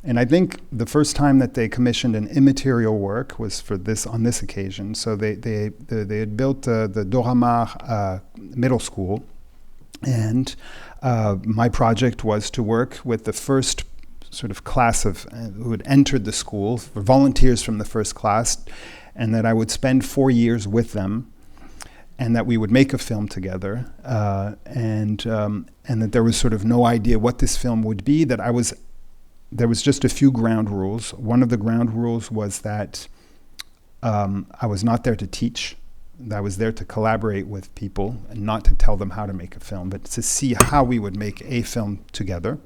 and I think the first time that they commissioned an immaterial work was on this occasion. So they had built the Doramar middle school, and my project was to work with the first sort of class of who had entered the school, volunteers from the first class, and that I would spend 4 years with them, and that we would make a film together, and that there was sort of no idea what this film would be. There was just a few ground rules. One of the ground rules was that I was not there to teach. I was there to collaborate with people and not to tell them how to make a film, but to see how we would make a film together.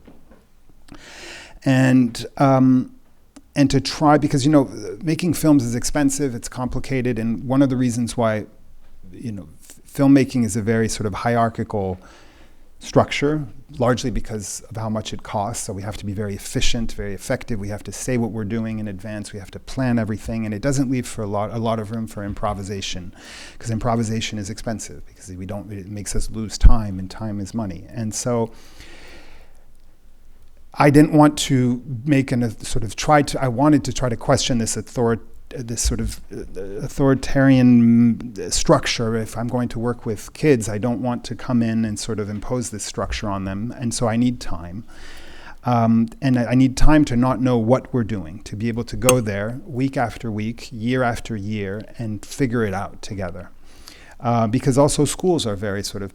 And to try, because, making films is expensive, it's complicated, and one of the reasons why, filmmaking is a very sort of hierarchical structure, largely because of how much it costs. So we have to be very efficient, very effective. We have to say what we're doing in advance. We have to plan everything, and it doesn't leave for a lot of room for improvisation, because improvisation is expensive, because it makes us lose time, and time is money. And so I didn't want to I wanted to try to question this sort of authoritarian structure. If I'm going to work with kids, I don't want to come in and sort of impose this structure on them. And so I need time. And I need time to not know what we're doing, to be able to go there week after week, year after year, and figure it out together. Because also schools are very sort of,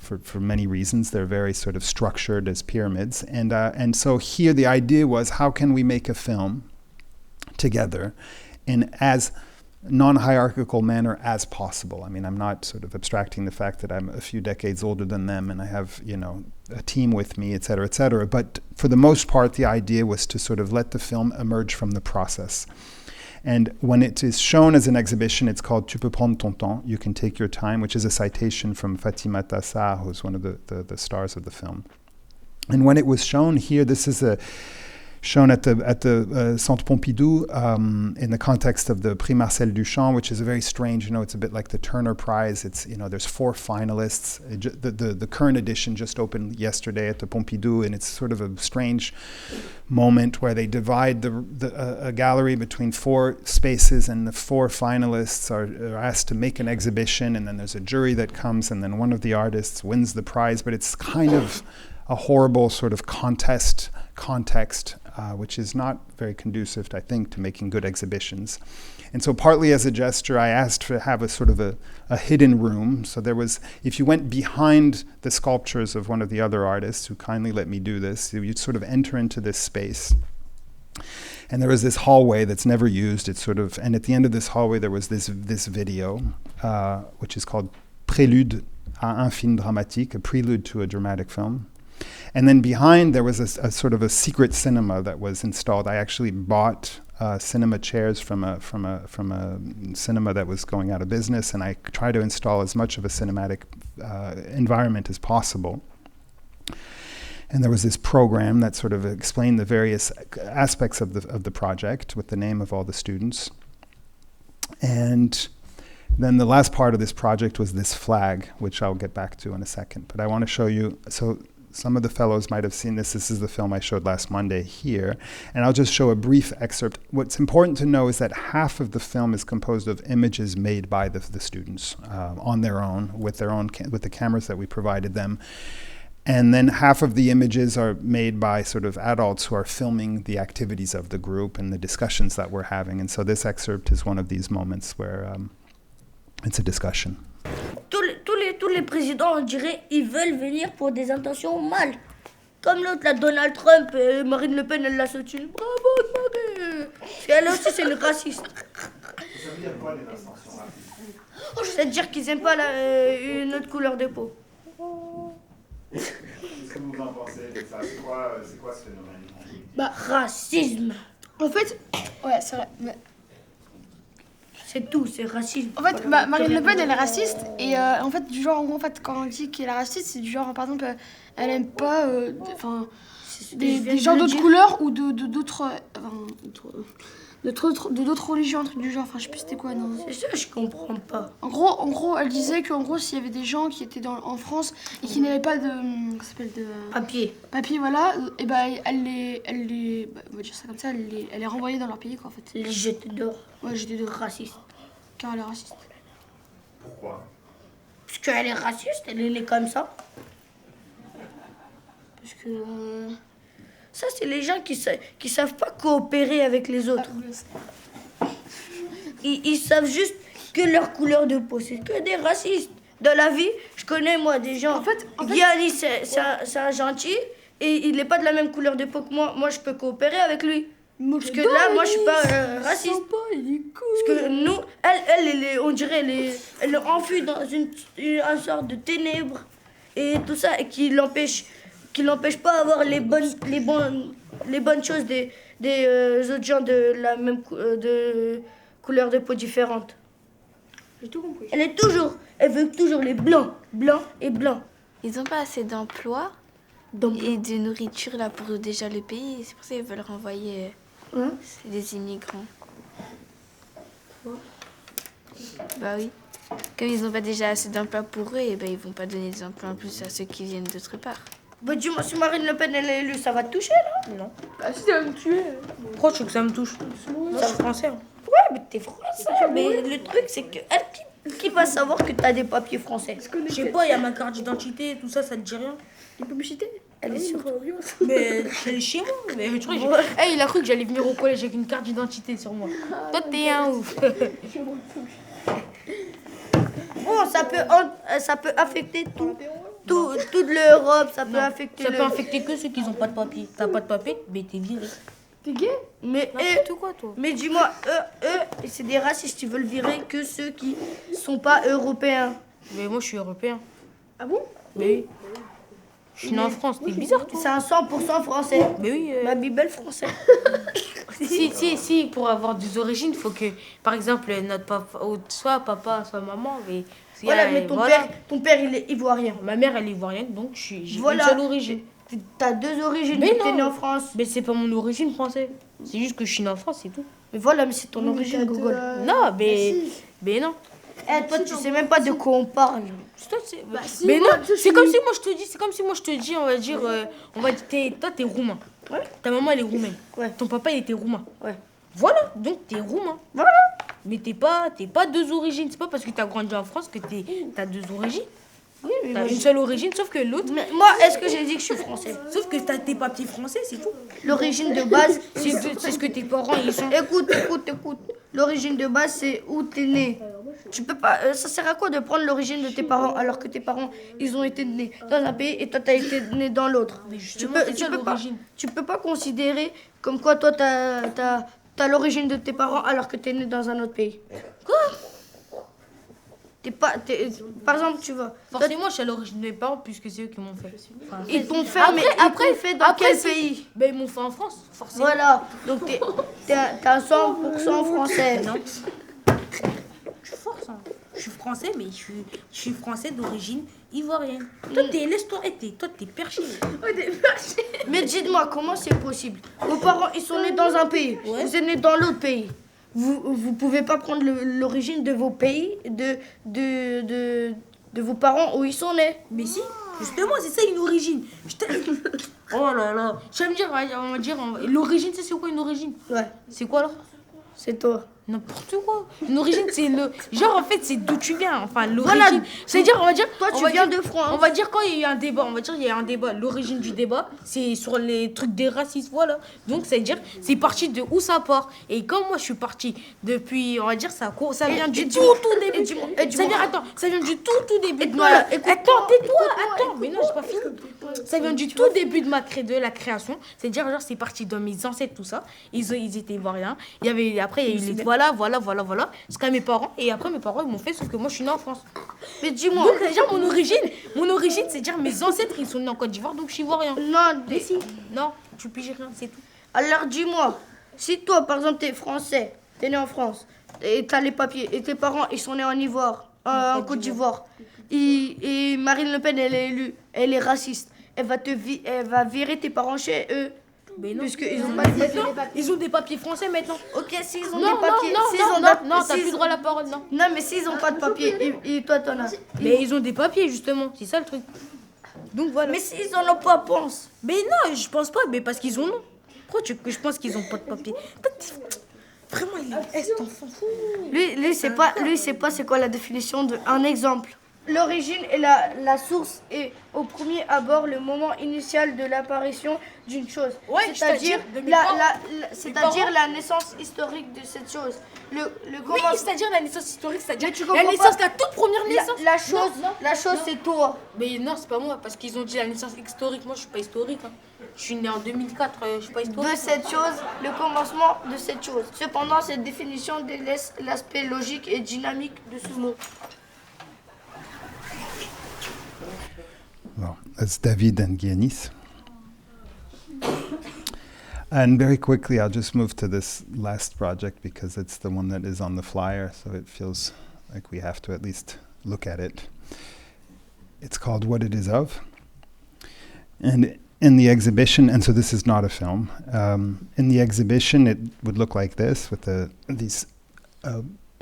for many reasons, they're very sort of structured as pyramids. And so here the idea was, how can we make a film together in as non-hierarchical manner as possible? I mean, I'm not sort of abstracting the fact that I'm a few decades older than them and I have, a team with me, et cetera, et cetera. But for the most part, the idea was to sort of let the film emerge from the process. And when it is shown as an exhibition, it's called Tu peux prendre ton temps, you can take your time, which is a citation from Fatima Tassar, who's one of the stars of the film. And when it was shown here, this is shown at the Centre Pompidou in the context of the Prix Marcel Duchamp, which is a very strange, it's a bit like the Turner Prize. It's, there's 4 finalists. The current edition just opened yesterday at the Pompidou, and it's sort of a strange moment where they divide a gallery between 4 spaces, and the 4 finalists are asked to make an exhibition, and then there's a jury that comes, and then one of the artists wins the prize. But it's kind of a horrible sort of context, which is not very conducive, I think, to making good exhibitions. And so partly as a gesture, I asked to have a sort of a hidden room. So there was, if you went behind the sculptures of one of the other artists who kindly let me do this, you'd sort of enter into this space. And there was this hallway that's never used. And at the end of this hallway, there was this video, which is called Prélude à un film dramatique, a prelude to a dramatic film. And then behind, there was a sort of a secret cinema that was installed. I actually bought cinema chairs from a cinema that was going out of business, and I tried to install as much of a cinematic environment as possible. And there was this program that sort of explained the various aspects of the project with the name of all the students. And then the last part of this project was this flag, which I'll get back to in a second. But I want to show you, so some of the fellows might have seen this. This is the film I showed last Monday here. And I'll just show a brief excerpt. What's important to know is that half of the film is composed of images made by the students on their own, with the cameras that we provided them. And then half of the images are made by sort of adults who are filming the activities of the group and the discussions that we're having. And so this excerpt is one of these moments where it's a discussion. Tous les présidents, on dirait, ils veulent venir pour des intentions mal. Comme l'autre, la Donald Trump, Marine Le Pen, elle l'a soutenu. Bravo, Marine. Elle aussi, c'est une raciste. Ça veut dire quoi les abstentions racistes? C'est-à-dire qu'ils aiment pas une autre couleur de peau. Qu'est-ce que vous en pensez de ça? C'est quoi ce phénomène? Bah, racisme. En fait, ouais, c'est vrai. Mais... C'est tout, c'est racisme. En fait, Marine Le Pen, elle est raciste. Et en fait, du genre, en gros, en fait, quand on dit qu'elle est raciste, c'est du genre, par exemple, elle aime pas des gens d'autres couleurs ou d'autres religions, un truc du genre. Enfin, je sais plus c'était quoi, non. C'est ça, je comprends pas. En gros, elle disait qu'en gros, s'il y avait des gens qui étaient en France et qui n'avaient pas de papier, voilà, et ben elle les on va dire ça comme ça, elle les renvoyait dans leur pays, quoi, en fait. Les jeter dehors. Ouais, j'étais de Raciste. car elle est raciste. Pourquoi? Parce qu'elle est raciste, elle est née comme ça. Parce que Ça, c'est les gens qui savent pas coopérer avec les autres. Ils savent juste que leur couleur de peau. C'est que des racistes. Dans la vie, je connais, moi, des gens. En fait, Gianni, c'est un gentil. Et il n'est pas de la même couleur de peau que moi. Moi, je peux coopérer avec lui. Parce que là, moi, je suis pas raciste. sympa, il est cool. Parce que nous, on dirait, elle est enfuie dans une sorte de ténèbres. Et tout ça, et qui l'empêche pas d'avoir les bonnes choses des autres gens de la même de couleur de peau différente. J'ai tout compris. Elle veut toujours les blancs et blancs. Ils n'ont pas assez d'emplois et de nourriture là pour déjà le pays. C'est pour ça qu'ils veulent renvoyer des immigrants. Bah oui. Comme ils n'ont pas déjà assez d'emplois pour eux, et ben ils vont pas donner des emplois en plus à ceux qui viennent d'autre part. Bah dis-moi, si Marine Le Pen elle est élue, ça va te toucher là? Non. Bah si, ça va me tuer. Pourquoi tu veux que ça me touche? C'est français. Hein. Ouais, mais t'es français. Mais le truc, c'est que qui va savoir que t'as des papiers français? Je sais pas, il y a ma carte d'identité, tout ça, ça te dit rien? Les publicités. Elle est sur Mais elle est chez moi. Mais tu vois, hey, il a cru que j'allais venir au collège avec une carte d'identité sur moi. Toi, t'es un ouf. Bon, ça peut affecter toute l'Europe, ça peut affecter Ça peut affecter que ceux qui n'ont pas de papier. T'as pas de papier, mais t'es viré. T'es gay? Mais N'importe quoi, toi. Mais dis-moi, eux, c'est des racistes, ils veulent virer que ceux qui sont pas européens. Mais moi, je suis européen. Ah bon? Mais oui. Je suis né en France, t'es bizarre, toi. C'est un 100% français. Mais oui. Ma bibelle français. Si, pour avoir des origines, il faut que, par exemple, notre papa, ou soit papa, soit maman, mais... Voilà, mais ton père, il est ivoirien. Ma mère, elle est ivoirienne, donc j'ai une Voilà. seule origine. T'as deux origines, Mais t'es non. né en France. Mais c'est pas mon origine française. C'est juste que je suis né en France, c'est tout. Mais voilà, mais c'est ton origine, Google. Non, mais non. Eh, toi, tu sais même pas de quoi on parle. Mais non, c'est comme si moi je te dis, on va dire, toi t'es roumain. Ouais. Ta maman elle est roumaine. Ouais. Ton papa il était roumain. Ouais. Voilà, donc t'es roumain. Voilà. Mais t'es pas deux origines. C'est pas parce que t'as grandi en France que t'as deux origines. Oui, mais T'as une seule origine, sauf que l'autre. Mais moi, est-ce que j'ai dit que je suis français? Sauf que t'as tes papiers français, c'est tout. L'origine de base, C'est ce que tes parents ils sont. Écoute. L'origine de base, c'est où t'es né. Tu peux pas. Ça sert à quoi de prendre l'origine de tes parents alors que tes parents, ils ont été nés dans un pays et toi, t'as été né dans l'autre. Tu peux pas considérer comme quoi toi, t'as l'origine de tes parents alors que t'es né dans un autre pays. Quoi? Par exemple, tu vois. Forcément, je suis à l'origine de mes parents puisque c'est eux qui m'ont fait. Enfin, Ils t'ont fait, mais après, ils t'ont fait dans quel pays? Ben, ils m'ont fait en France, forcément. Voilà. Donc, t'es un 100% français. Non. Je force, hein. Je suis français, mais je suis français d'origine ivoirienne. Toi, t'es perché. Mais dites-moi, comment c'est possible? Vos parents, ils sont nés dans un pays. Ouais. Vous êtes nés dans l'autre pays. Vous pouvez pas prendre l'origine de vos pays, de vos parents où ils sont nés. Mais si, justement, c'est ça une origine. Oh là là. Je vais me dire, on va dire, l'origine, c'est quoi une origine? Ouais. C'est quoi alors? C'est toi. N'importe quoi. Une origine, c'est le... Genre, en fait, c'est d'où tu viens. Enfin, l'origine... Voilà. C'est-à-dire, on va dire... Toi, tu viens de France. On va dire quand il y a eu un débat. On va dire il y a un débat. L'origine du débat, c'est sur les trucs des racistes. Voilà. Donc, c'est-à-dire, c'est parti de où ça part. Et quand moi, je suis partie depuis... On va dire, ça vient du tout début. Ça vient du tout début de ma... Attends, tais-toi. Attends. Mais non, j'ai pas fini. Ça vient du tout début de la création. C'est-à-dire, genre, c'est parti de mes ancêtres, tout ça. Ils étaient ivoiriens. Après, il y a eu les... Voilà. Jusqu'à mes parents. Et après, mes parents, ils m'ont fait, sauf que moi, je suis née en France. Mais dis-moi. Donc, c'est-à-dire, mon origine, c'est-à-dire, mes ancêtres, ils sont nés en Côte d'Ivoire, donc je suis ivoirien. Non, si. Non, tu piges rien, c'est tout. Alors, dis-moi, si toi, par exemple, t'es français, t'es né en France, et t'as les papiers, et tes parents, ils sont nés en en Côte d'Ivoire, et Marine Le Pen, elle est élue, elle est raciste, elle va virer tes parents chez eux. Mais non, puisqu'ils ont pas de papiers. Ils ont des papiers français maintenant. Ok, s'ils ont des papiers. Non, t'as plus droit à la parole, non. Non, mais s'ils ont pas de papiers, et toi t'en as. Mais ils ont des papiers, justement, c'est ça le truc. Donc voilà. Mais s'ils en ont pas, pense. Mais non, je pense pas, mais parce qu'ils ont non. Pourquoi tu veux que je pense qu'ils ont pas de papiers? Vraiment, il est cet enfant fou. Lui, c'est pas c'est quoi la définition d'un exemple. L'origine et la source est au premier abord le moment initial de l'apparition d'une chose. Ouais, c'est-à-dire la naissance historique de cette chose. Oui, c'est-à-dire la naissance historique, c'est-à-dire la naissance, la toute première naissance. La chose, c'est toi. Mais non, c'est pas moi, parce qu'ils ont dit la naissance historique. Moi, je suis pas historique. Hein. Je suis né en 2004, je suis pas historique. De cette chose, le commencement de cette chose. Cependant, cette définition délaisse l'aspect logique et dynamique de ce mot. Well, that's David and Giannis. And very quickly, I'll just move to this last project because it's the one that is on the flyer, so it feels like we have to at least look at it. It's called What It Is Of. And in the exhibition, and so this is not a film, in the exhibition it would look like this with these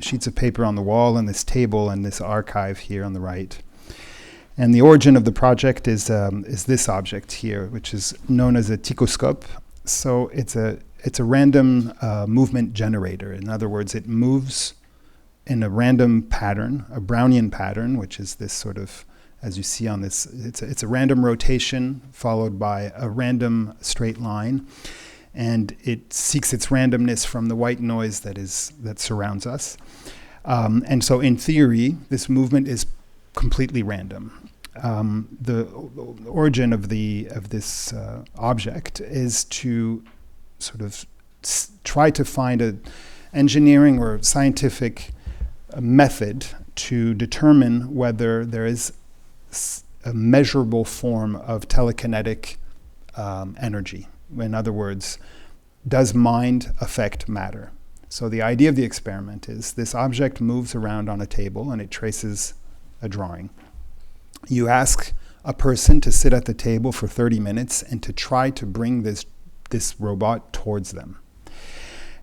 sheets of paper on the wall and this table and this archive here on the right. And the origin of the project is this object here, which is known as a tikoscope. So it's a random movement generator. In other words, it moves in a random pattern, a Brownian pattern, which is this sort of, as you see on this, it's a random rotation followed by a random straight line, and it seeks its randomness from the white noise that surrounds us. And so, in theory, this movement is completely random. The origin of this object is to sort of try to find an engineering or scientific method to determine whether there is a measurable form of telekinetic energy. In other words, does mind affect matter? So the idea of the experiment is this object moves around on a table and it traces a drawing. You ask a person to sit at the table for 30 minutes and to try to bring this robot towards them.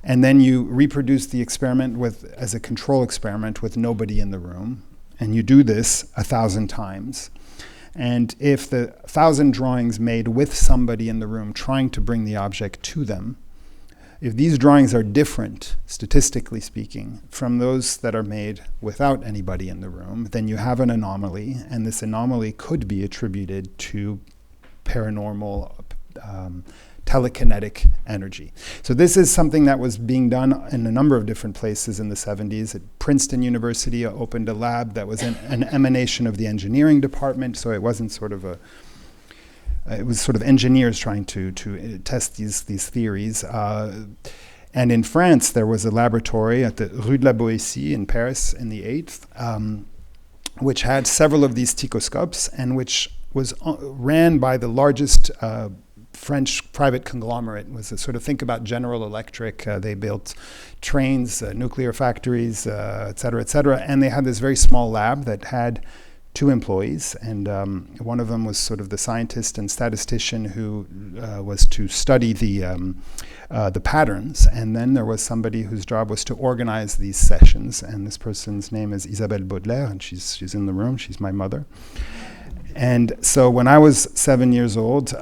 And then you reproduce the experiment as a control experiment with nobody in the room. And you do this 1,000 times. And if the 1,000 drawings made with somebody in the room trying to bring the object to them, if these drawings are different, statistically speaking, from those that are made without anybody in the room, then you have an anomaly, and this anomaly could be attributed to paranormal telekinetic energy. So this is something that was being done in a number of different places in the 70s. At Princeton University opened a lab that was an emanation of the engineering department, so it wasn't sort of it was sort of engineers trying to test these theories. And in France, there was a laboratory at the Rue de la Boétie in Paris in the 8th, which had several of these tikoscopes and which was ran by the largest French private conglomerate. It was a sort of, think about General Electric. They built trains, nuclear factories, et cetera, and they had this very small lab that had 2 employees, and one of them was sort of the scientist and statistician who was to study the patterns, and then there was somebody whose job was to organize these sessions, and this person's name is Isabelle Baudelaire, and she's in the room. She's my mother. And so when I was 7 years old,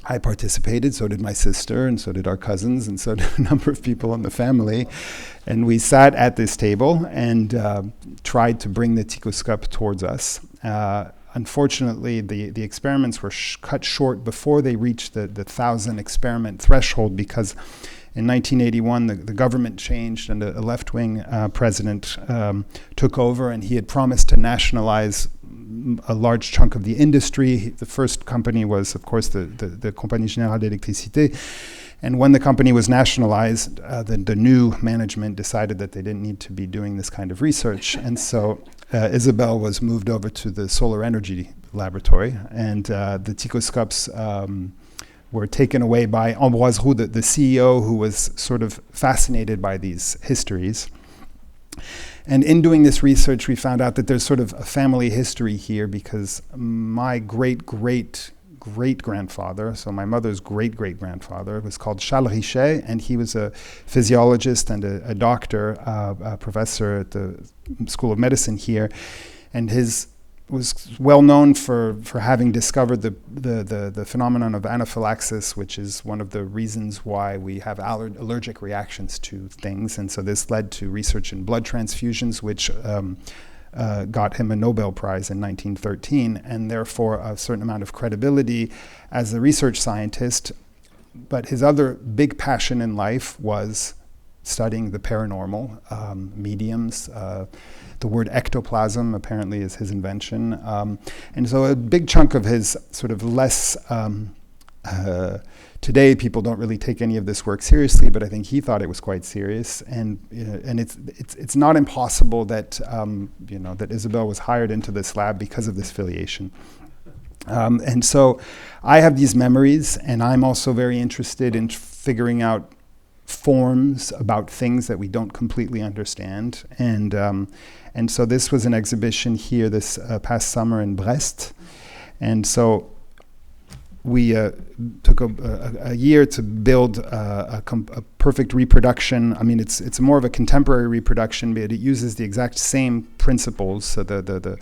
I participated, so did my sister, and so did our cousins, and so did a number of people in the family. And we sat at this table and tried to bring the tikoscope towards us. Unfortunately, the experiments were cut short before they reached the 1,000 experiment threshold, because in 1981, the government changed and a left-wing president took over, and he had promised to nationalize a large chunk of the industry. The first company was, of course, the Compagnie Générale d'Électricité. And when the company was nationalized, the new management decided that they didn't need to be doing this kind of research. And so Isabelle was moved over to the solar energy laboratory, and the tikoscopes were taken away by Ambroise Roux, the CEO, who was sort of fascinated by these histories. And in doing this research, we found out that there's sort of a family history here, because my great-great-great-grandfather, so my mother's great-great-grandfather, was called Charles Richet, and he was a physiologist and a doctor, a professor at the School of Medicine here, and was well known for having discovered the phenomenon of anaphylaxis, which is one of the reasons why we have allergic reactions to things. And so this led to research in blood transfusions, which got him a Nobel Prize in 1913, and therefore a certain amount of credibility as a research scientist. But his other big passion in life was studying the paranormal, mediums. The word ectoplasm apparently is his invention. And so a big chunk of his sort of less, today people don't really take any of this work seriously, but I think he thought it was quite serious. And it's not impossible that, that Isabelle was hired into this lab because of this filiation. And so I have these memories, and I'm also very interested in figuring out forms about things that we don't completely understand. And so this was an exhibition here this past summer in Brest. And so we took a year to build a perfect reproduction. I mean, it's more of a contemporary reproduction, but it uses the exact same principles. So the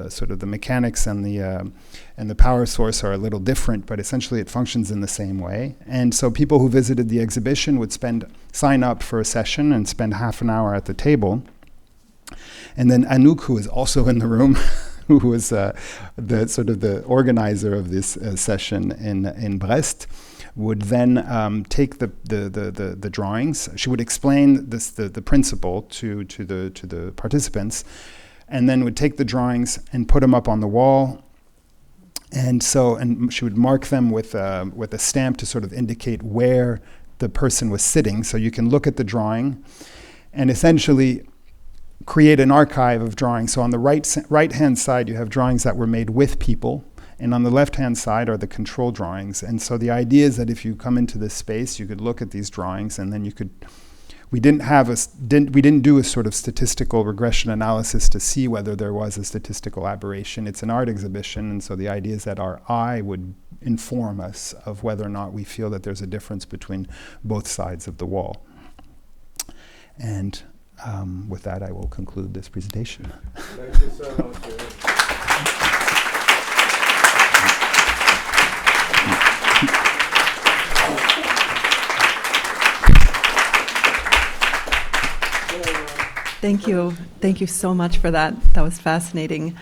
sort of the mechanics and the power source are a little different, but essentially it functions in the same way. And so people who visited the exhibition would sign up for a session and spend half an hour at the table. And then Anouk, who is also in the room, who was the organizer of this session in Brest, would then take the drawings. She would explain the principle to the participants, and then would take the drawings and put them up on the wall. And she would mark them with a stamp to sort of indicate where the person was sitting. So you can look at the drawing and essentially create an archive of drawings. So on the right-hand side, you have drawings that were made with people, and on the left-hand side are the control drawings. And so the idea is that if you come into this space, you could look at these drawings, and then we didn't do a sort of statistical regression analysis to see whether there was a statistical aberration. It's an art exhibition, and so the idea is that our eye would inform us of whether or not we feel that there's a difference between both sides of the wall. And with that, I will conclude this presentation. Thank you so much. Thank you. Thank you so much for that. That was fascinating.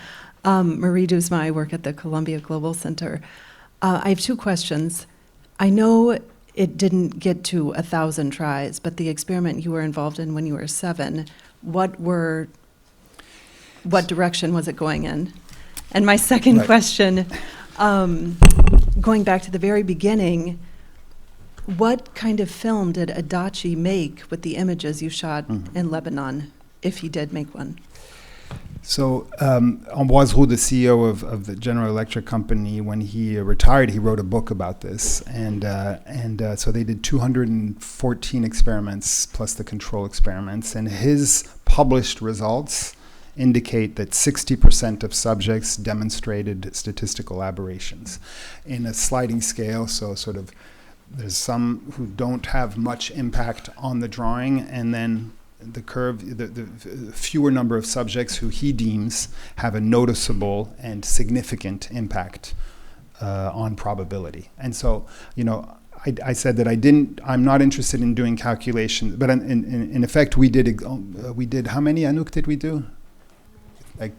Marie Duzma, I work at the Columbia Global Center. I have two questions. I know it didn't get to 1,000 tries, but the experiment you were involved in when you were 7, what direction was it going in? And my second question, going back to the very beginning, what kind of film did Adachi make with the images you shot in Lebanon, if he did make one? So Ambroise Roux, the CEO of the General Electric company, when he retired, he wrote a book about this. And so they did 214 experiments plus the control experiments. And his published results indicate that 60% of subjects demonstrated statistical aberrations in a sliding scale. So sort of there's some who don't have much impact on the drawing, and then the curve, the fewer number of subjects who he deems have a noticeable and significant impact on probability. And so, I said that I'm not interested in doing calculations, but in effect we did how many Anouk did we do? Like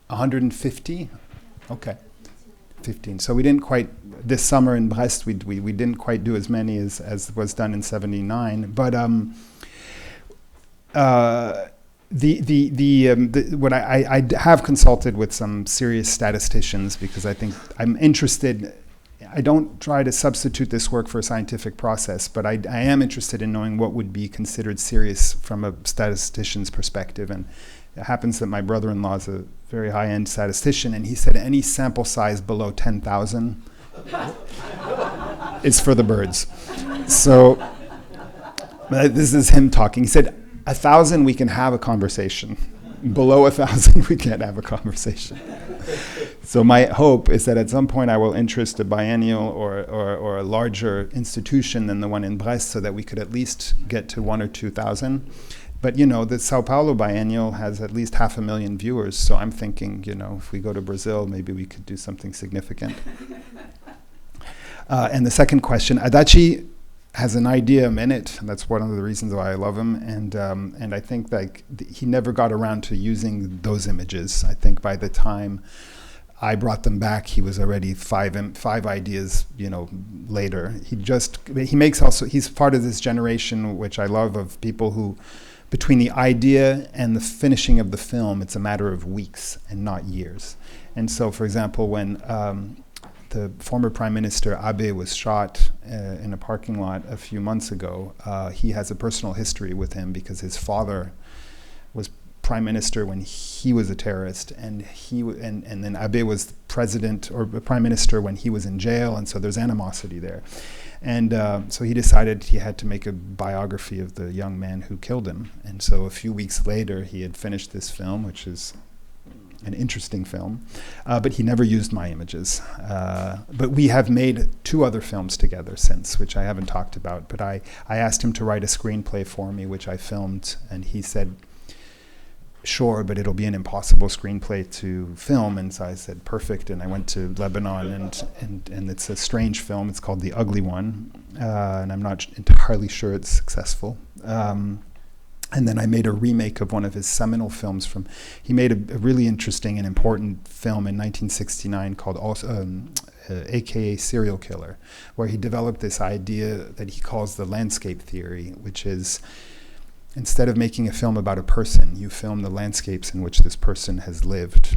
150? Okay, 15. So we didn't quite, this summer in Brest, we didn't quite do as many as was done in 79, but what I have consulted with some serious statisticians because I think I'm interested. I don't try to substitute this work for a scientific process, but I am interested in knowing what would be considered serious from a statistician's perspective. And it happens that my brother-in-law is a very high-end statistician, and he said any sample size below 10,000 is for the birds. So this is him talking. He said, 1,000 we can have a conversation. Below 1,000 we can't have a conversation. So my hope is that at some point I will interest a biennial or a larger institution than the one in Brest so that we could at least get to 1,000 or 2,000. But the Sao Paulo biennial has at least 500,000 viewers, so I'm thinking, if we go to Brazil, maybe we could do something significant. And the second question, Adachi has an idea a minute. That's one of the reasons why I love him. And I think he never got around to using those images. I think by the time I brought them back, he was already five ideas, later. He's part of this generation, which I love, of people who, between the idea and the finishing of the film, it's a matter of weeks and not years. And so, for example, when the former Prime Minister Abe was shot in a parking lot a few months ago, he has a personal history with him because his father was Prime Minister when he was a terrorist, and then Abe was president or Prime Minister when he was in jail, and so there's animosity there. And so he decided he had to make a biography of the young man who killed him. And so a few weeks later, he had finished this film, which is an interesting film, but he never used my images. But we have made 2 other films together since, which I haven't talked about. But I asked him to write a screenplay for me, which I filmed, and he said, sure, but it'll be an impossible screenplay to film. And so I said, perfect. And I went to Lebanon, and it's a strange film. It's called The Ugly One, and I'm not entirely sure it's successful. And then I made a remake of one of his seminal films he made a really interesting and important film in 1969 called AKA Serial Killer, where he developed this idea that he calls the landscape theory, which is, instead of making a film about a person, you film the landscapes in which this person has lived.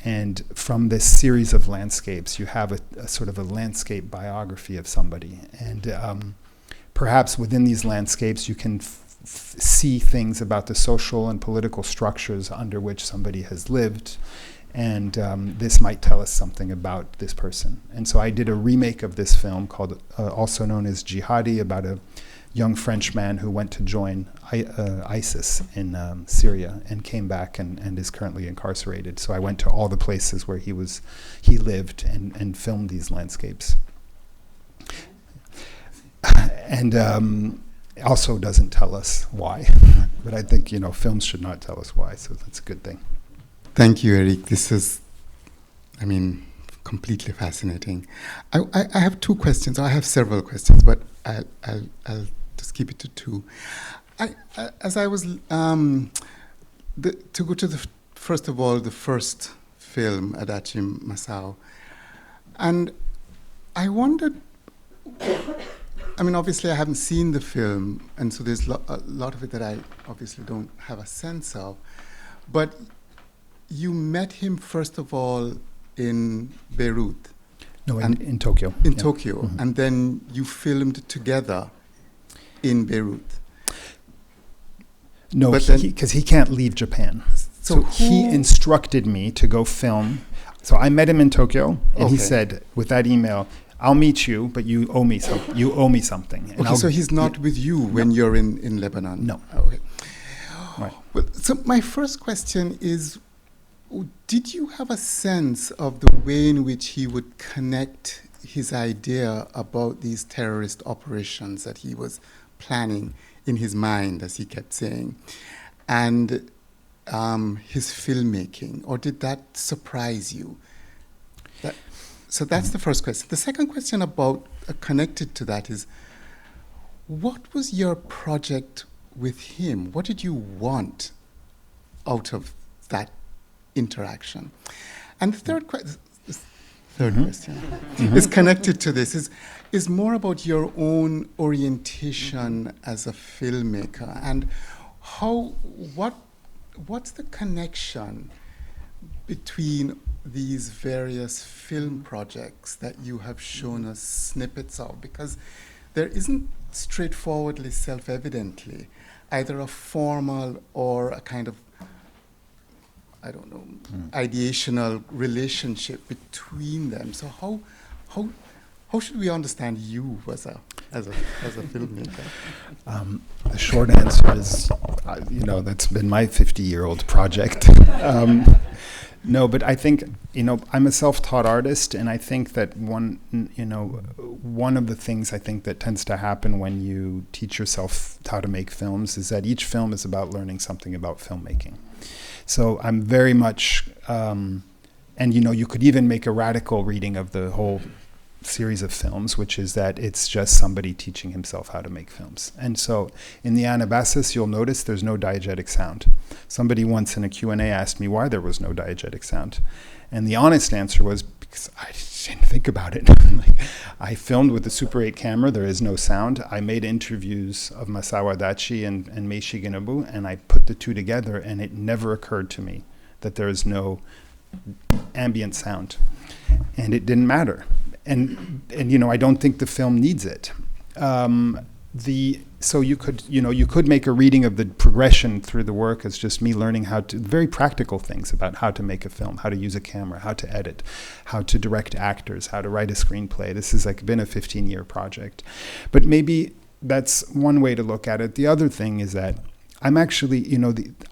And from this series of landscapes, you have a sort of a landscape biography of somebody. And perhaps within these landscapes, you can see things about the social and political structures under which somebody has lived. And this might tell us something about this person. And so I did a remake of this film called, also known as Jihadi, about a young French man who went to join ISIS in Syria and came back and is currently incarcerated. So I went to all the places where he lived and filmed these landscapes. And also doesn't tell us why, but I think films should not tell us why, so that's a good thing. Thank you, Eric. This is, completely fascinating. I have 2 questions. I have several questions, but I'll just keep it to 2. As I was to go to the first of all, the first film, Adachi Masao, and I wondered. Obviously, I haven't seen the film, and so there's a lot of it that I obviously don't have a sense of. But you met him, first of all, in Beirut. No, in Tokyo. In Tokyo. Mm-hmm. And then you filmed together in Beirut. No, because he can't leave Japan. So he instructed me to go film. So I met him in Tokyo, and he said, with that email, I'll meet you, but you owe me something. And so he's not with you when you're in Lebanon? No. Okay. Right. Well, so my first question is, did you have a sense of the way in which he would connect his idea about these terrorist operations that he was planning in his mind, as he kept saying, and his filmmaking? Or did that surprise you? So that's the first question. The second question about connected to that is, what was your project with him? What did you want out of that interaction? And the third question is connected to this, is more about your own orientation as a filmmaker, and what's the connection between these various film projects that you have shown us snippets of? Because there isn't straightforwardly, self-evidently, either a formal or a kind of, I don't know, ideational relationship between them. So how should we understand you as a filmmaker? The short answer is, that's been my 50-year-old project. No, but I think, I'm a self-taught artist, and I think that one of the things I think that tends to happen when you teach yourself how to make films is that each film is about learning something about filmmaking. So I'm very much, and you could even make a radical reading of the whole series of films, which is that it's just somebody teaching himself how to make films. And so in the Anabasis, you'll notice there's no diegetic sound. Somebody once in a Q&A asked me why there was no diegetic sound. And the honest answer was because I didn't think about it. I filmed with the Super 8 camera, there is no sound. I made interviews of Masao Adachi and Mei Shigenobu, and I put the two together, and it never occurred to me that there is no ambient sound. And it didn't matter. And I don't think the film needs it. So you could make a reading of the progression through the work as just me learning very practical things about how to make a film, how to use a camera, how to edit, how to direct actors, how to write a screenplay. This has been a 15-year project. But maybe that's one way to look at it. The other thing is that I'm actually,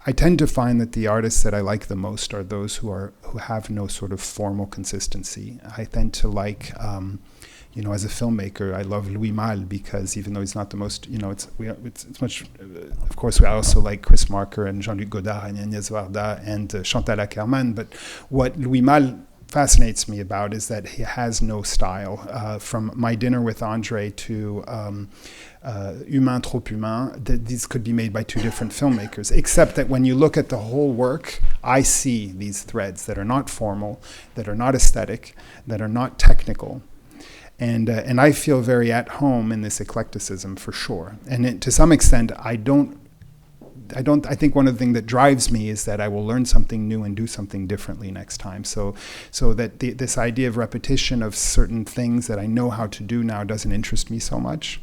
I tend to find that the artists that I like the most are those who have no sort of formal consistency. I tend to like, as a filmmaker, I love Louis Malle because even though he's not the most, it's much. Of course, I also like Chris Marker and Jean-Luc Godard and Agnès Varda and Chantal Akerman. But what Louis Malle fascinates me about is that he has no style. From My Dinner with Andre to Humain Trop Humain, these could be made by two different filmmakers, except that when you look at the whole work, I see these threads that are not formal, that are not aesthetic, that are not technical. And I feel very at home in this eclecticism for sure. And to some extent, I think one of the things that drives me is that I will learn something new and do something differently next time. So that this idea of repetition of certain things that I know how to do now doesn't interest me so much.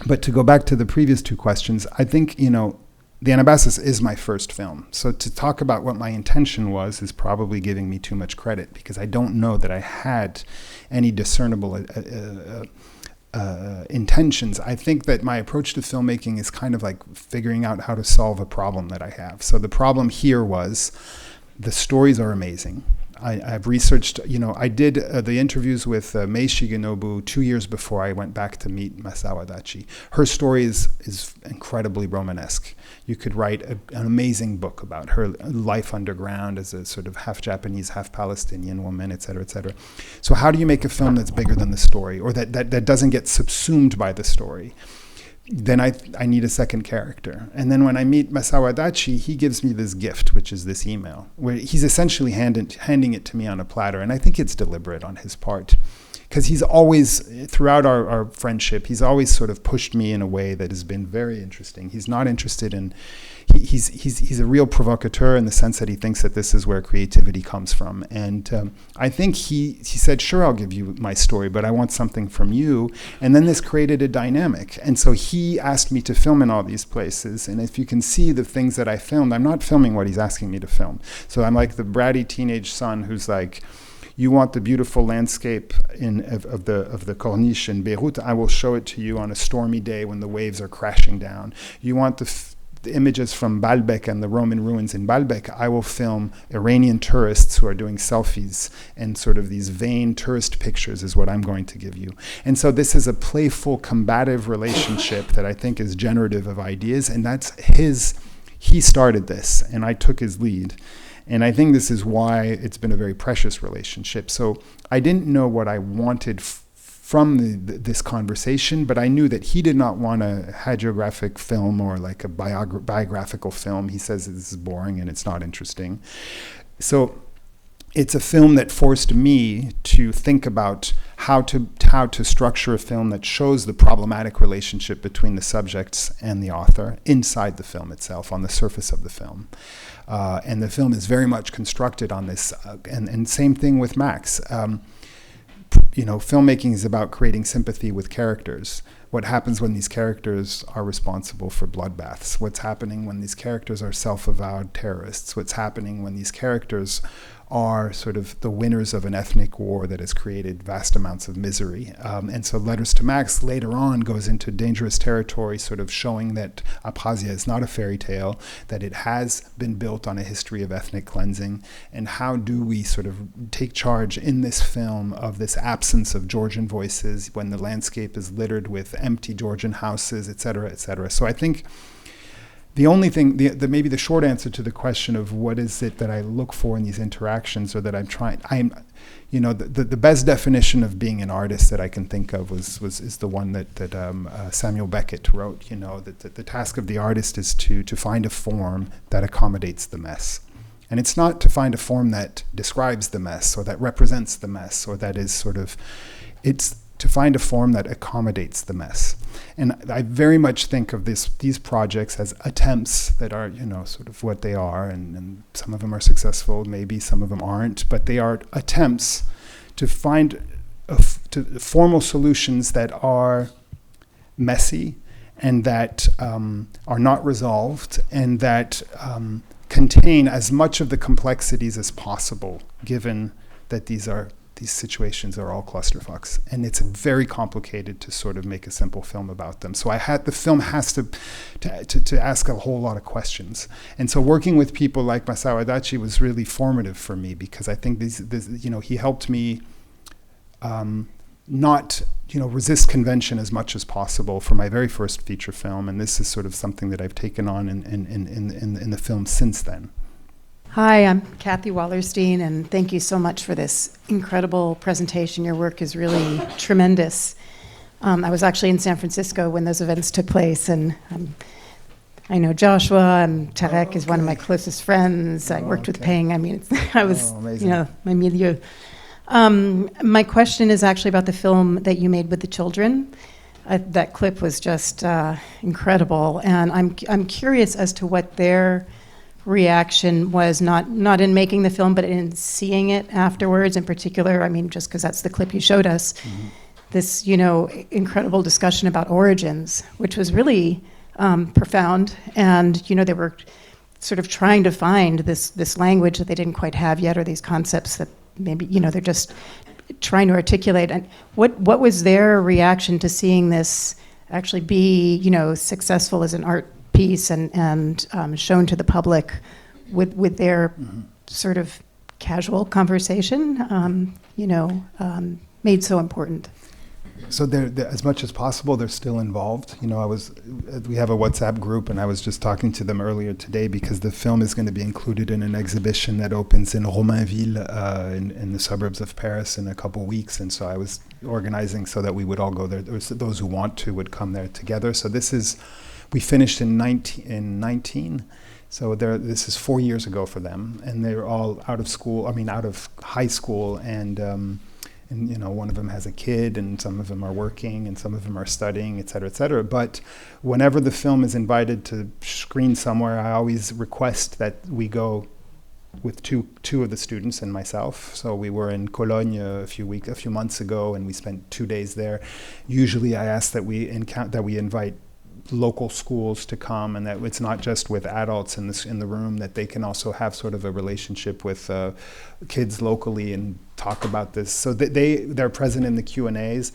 But to go back to the previous two questions, I think, The Anabasis is my first film. So to talk about what my intention was is probably giving me too much credit, because I don't know that I had any discernible intentions. I think that my approach to filmmaking is kind of like figuring out how to solve a problem that I have. So the problem here was the stories are amazing. I've researched, I did the interviews with Mei Shigenobu 2 years before I went back to meet Masao Adachi. Her story is incredibly Romanesque. You could write an amazing book about her life underground as a sort of half Japanese, half Palestinian woman, et cetera, et cetera. So how do you make a film that's bigger than the story, or that doesn't get subsumed by the story? Then I need a second character. And then when I meet Masao Adachi, he gives me this gift, which is this email, where he's essentially handing it to me on a platter. And I think it's deliberate on his part, because he's always, throughout our friendship, he's always sort of pushed me in a way that has been very interesting. He's not interested in, he's a real provocateur in the sense that he thinks that this is where creativity comes from. And I think he said, sure, I'll give you my story, but I want something from you. And then this created a dynamic. And so he asked me to film in all these places. And if you can see the things that I filmed, I'm not filming what he's asking me to film. So I'm like the bratty teenage son who's like, you want the beautiful landscape of the Corniche in Beirut, I will show it to you on a stormy day when the waves are crashing down. You want the images from Baalbek and the Roman ruins in Baalbek, I will film Iranian tourists who are doing selfies, and sort of these vain tourist pictures is what I'm going to give you. And so this is a playful, combative relationship that I think is generative of ideas, and that's he started this, and I took his lead. And I think this is why it's been a very precious relationship. So I didn't know what I wanted from this conversation, but I knew that he did not want a hagiographic film or like a biographical film. He says this is boring and it's not interesting. So it's a film that forced me to think about how to structure a film that shows the problematic relationship between the subjects and the author inside the film itself, on the surface of the film. And the film is very much constructed on this. And same thing with Max. Filmmaking is about creating sympathy with characters. What happens when these characters are responsible for bloodbaths? What's happening when these characters are self-avowed terrorists? What's happening when these characters are sort of the winners of an ethnic war that has created vast amounts of misery? And so Letters to Max later on goes into dangerous territory, sort of showing that Abkhazia is not a fairy tale, that it has been built on a history of ethnic cleansing. And how do we sort of take charge in this film of this absence of Georgian voices when the landscape is littered with empty Georgian houses, et cetera, et cetera. So I think the only thing, maybe the short answer to the question of what is it that I look for in these interactions, or that I'm trying, the best definition of being an artist that I can think of is the one that Samuel Beckett wrote. That the task of the artist is to find a form that accommodates the mess, and it's not to find a form that describes the mess or that represents the mess or that is sort of, it's to find a form that accommodates the mess. And I very much think of these projects as attempts that are, sort of what they are, and some of them are successful, maybe some of them aren't, but they are attempts to find formal solutions that are messy and that are not resolved, and that contain as much of the complexities as possible, given that these situations are all clusterfucks, and it's very complicated to sort of make a simple film about them. So the film has to ask a whole lot of questions. And so working with people like Masao Adachi was really formative for me, because I think he helped me not resist convention as much as possible for my very first feature film, and this is sort of something that I've taken on in the film since then. Hi, I'm Kathy Wallerstein, and thank you so much for this incredible presentation. Your work is really tremendous. I was actually in San Francisco when those events took place, and I know Joshua, and Tarek is one of my closest friends. I worked with Peng. I mean, I was, my milieu. My question is actually about the film that you made with the children. That clip was just incredible, and I'm curious as to what their reaction was, not in making the film, but in seeing it afterwards. In particular, I mean, just because that's the clip you showed us, this incredible discussion about origins, which was really profound. And they were sort of trying to find this language that they didn't quite have yet, or these concepts that maybe they're just trying to articulate. And what was their reaction to seeing this actually be successful as an art piece and shown to the public with their sort of casual conversation, made so important? So they're, as much as possible, they're still involved. We have a WhatsApp group, and I was just talking to them earlier today because the film is going to be included in an exhibition that opens in Romainville in the suburbs of Paris in a couple weeks. And so I was organizing so that we would all go there. Those who want to would come there together. So we finished in 19. So this is 4 years ago for them, and they're all out of high school, and one of them has a kid, and some of them are working, and some of them are studying, et cetera, et cetera. But whenever the film is invited to screen somewhere, I always request that we go with two of the students and myself. So we were in Cologne a few months ago, and we spent 2 days there. Usually I ask that we invite local schools to come, and that it's not just with adults in the room, that they can also have sort of a relationship with kids locally and talk about this. So they're present in the Q&As.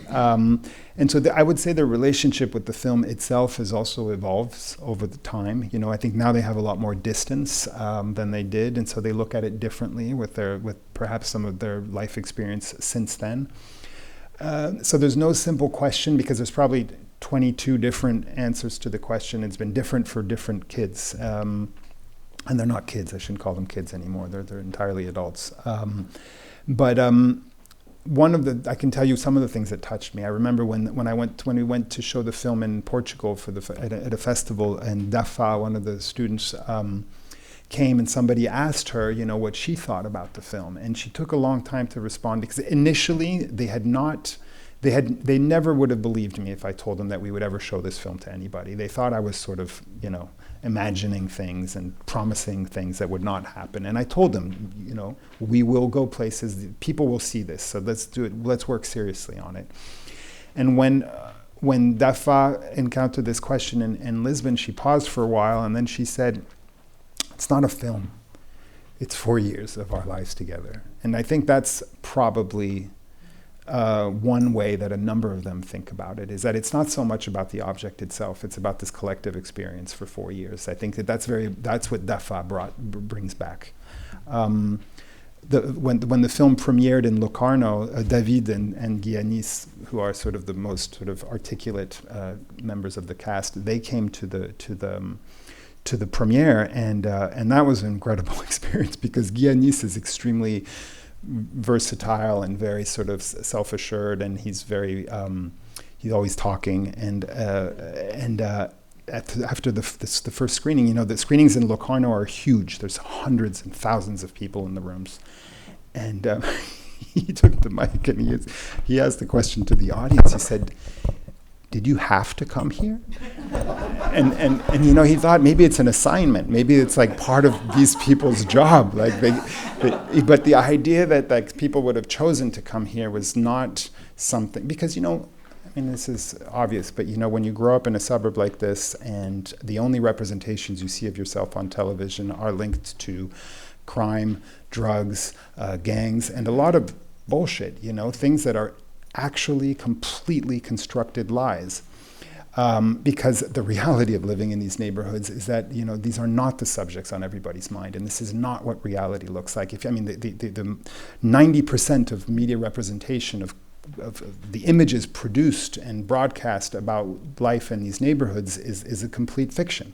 And so I would say their relationship with the film itself has also evolved over the time. I think now they have a lot more distance than they did, and so they look at it differently with perhaps some of their life experience since then. So there's no simple question, because there's probably 22 different answers to the question. It's been different for different kids. And they're not kids. I shouldn't call them kids anymore. They're entirely adults. I can tell you some of the things that touched me. I remember when we went to show the film in Portugal at a festival, and Dafa, one of the students, came, and somebody asked her, what she thought about the film, and she took a long time to respond, because initially they never would have believed me if I told them that we would ever show this film to anybody. They thought I was sort of, imagining things and promising things that would not happen. And I told them, we will go places, people will see this, so let's do it, let's work seriously on it. And when Dafa encountered this question in Lisbon, she paused for a while, and then she said, it's not a film, it's 4 years of our lives together. And I think that's probably one way that a number of them think about it, is that it's not so much about the object itself, it's about this collective experience for 4 years. I think that's what Dafa brings back. When the film premiered in Locarno, David and Guianis, who are sort of the most sort of articulate members of the cast, they came to the premiere, and that was an incredible experience, because Guianis is extremely versatile and very sort of self-assured, and he's very he's always talking, and after the first screening, the screenings in Locarno are huge. There's hundreds and thousands of people in the rooms, and he took the mic and he asked the question to the audience. He said, did you have to come here? And he thought maybe it's an assignment, maybe it's like part of these people's job. But the idea that people would have chosen to come here was not something, because this is obvious, but when you grow up in a suburb like this, and the only representations you see of yourself on television are linked to crime, drugs, gangs, and a lot of bullshit, things that are actually completely constructed lies. Because the reality of living in these neighborhoods is that these are not the subjects on everybody's mind, and this is not what reality looks like. The 90% of media representation of the images produced and broadcast about life in these neighborhoods is a complete fiction.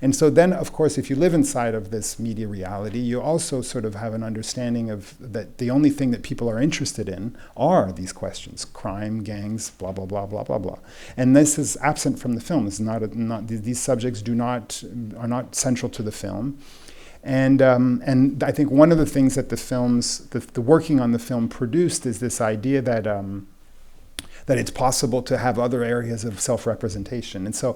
And so then, of course, if you live inside of this media reality, you also sort of have an understanding of that the only thing that people are interested in are these questions: crime, gangs, blah, blah, blah, blah, blah, blah. And this is absent from the film. It's not these subjects are not central to the film. And I think one of the things that the working on the film produced is this idea that it's possible to have other areas of self-representation. And so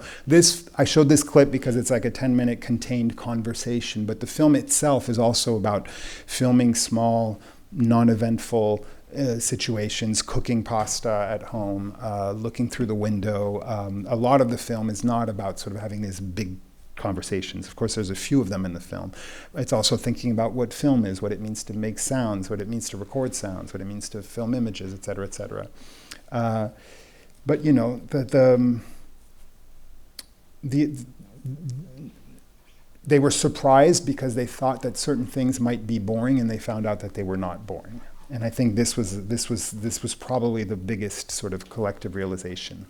I showed this clip because it's like a 10-minute contained conversation, but the film itself is also about filming small, non-eventful situations, cooking pasta at home, looking through the window. A lot of the film is not about sort of having these big conversations. Of course, there's a few of them in the film. It's also thinking about what film is, what it means to make sounds, what it means to record sounds, what it means to film images, et cetera, et cetera. But they were surprised because they thought that certain things might be boring, and they found out that they were not boring. And I think this was probably the biggest sort of collective realization.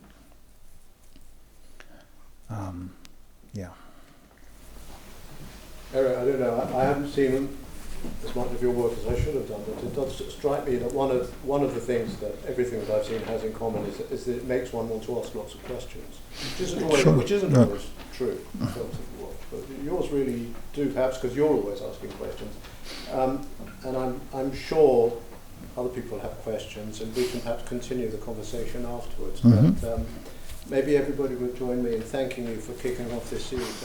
Yeah. Eric, I don't know. I haven't seen as much of your work as I should have done, but it does strike me that one of the things that everything that I've seen has in common is that it makes one want to ask lots of questions, which isn't always true in films that you watch. But yours really do, perhaps because you're always asking questions. And I'm sure other people have questions, and we can perhaps continue the conversation afterwards. Mm-hmm. But maybe everybody would join me in thanking you for kicking off this series.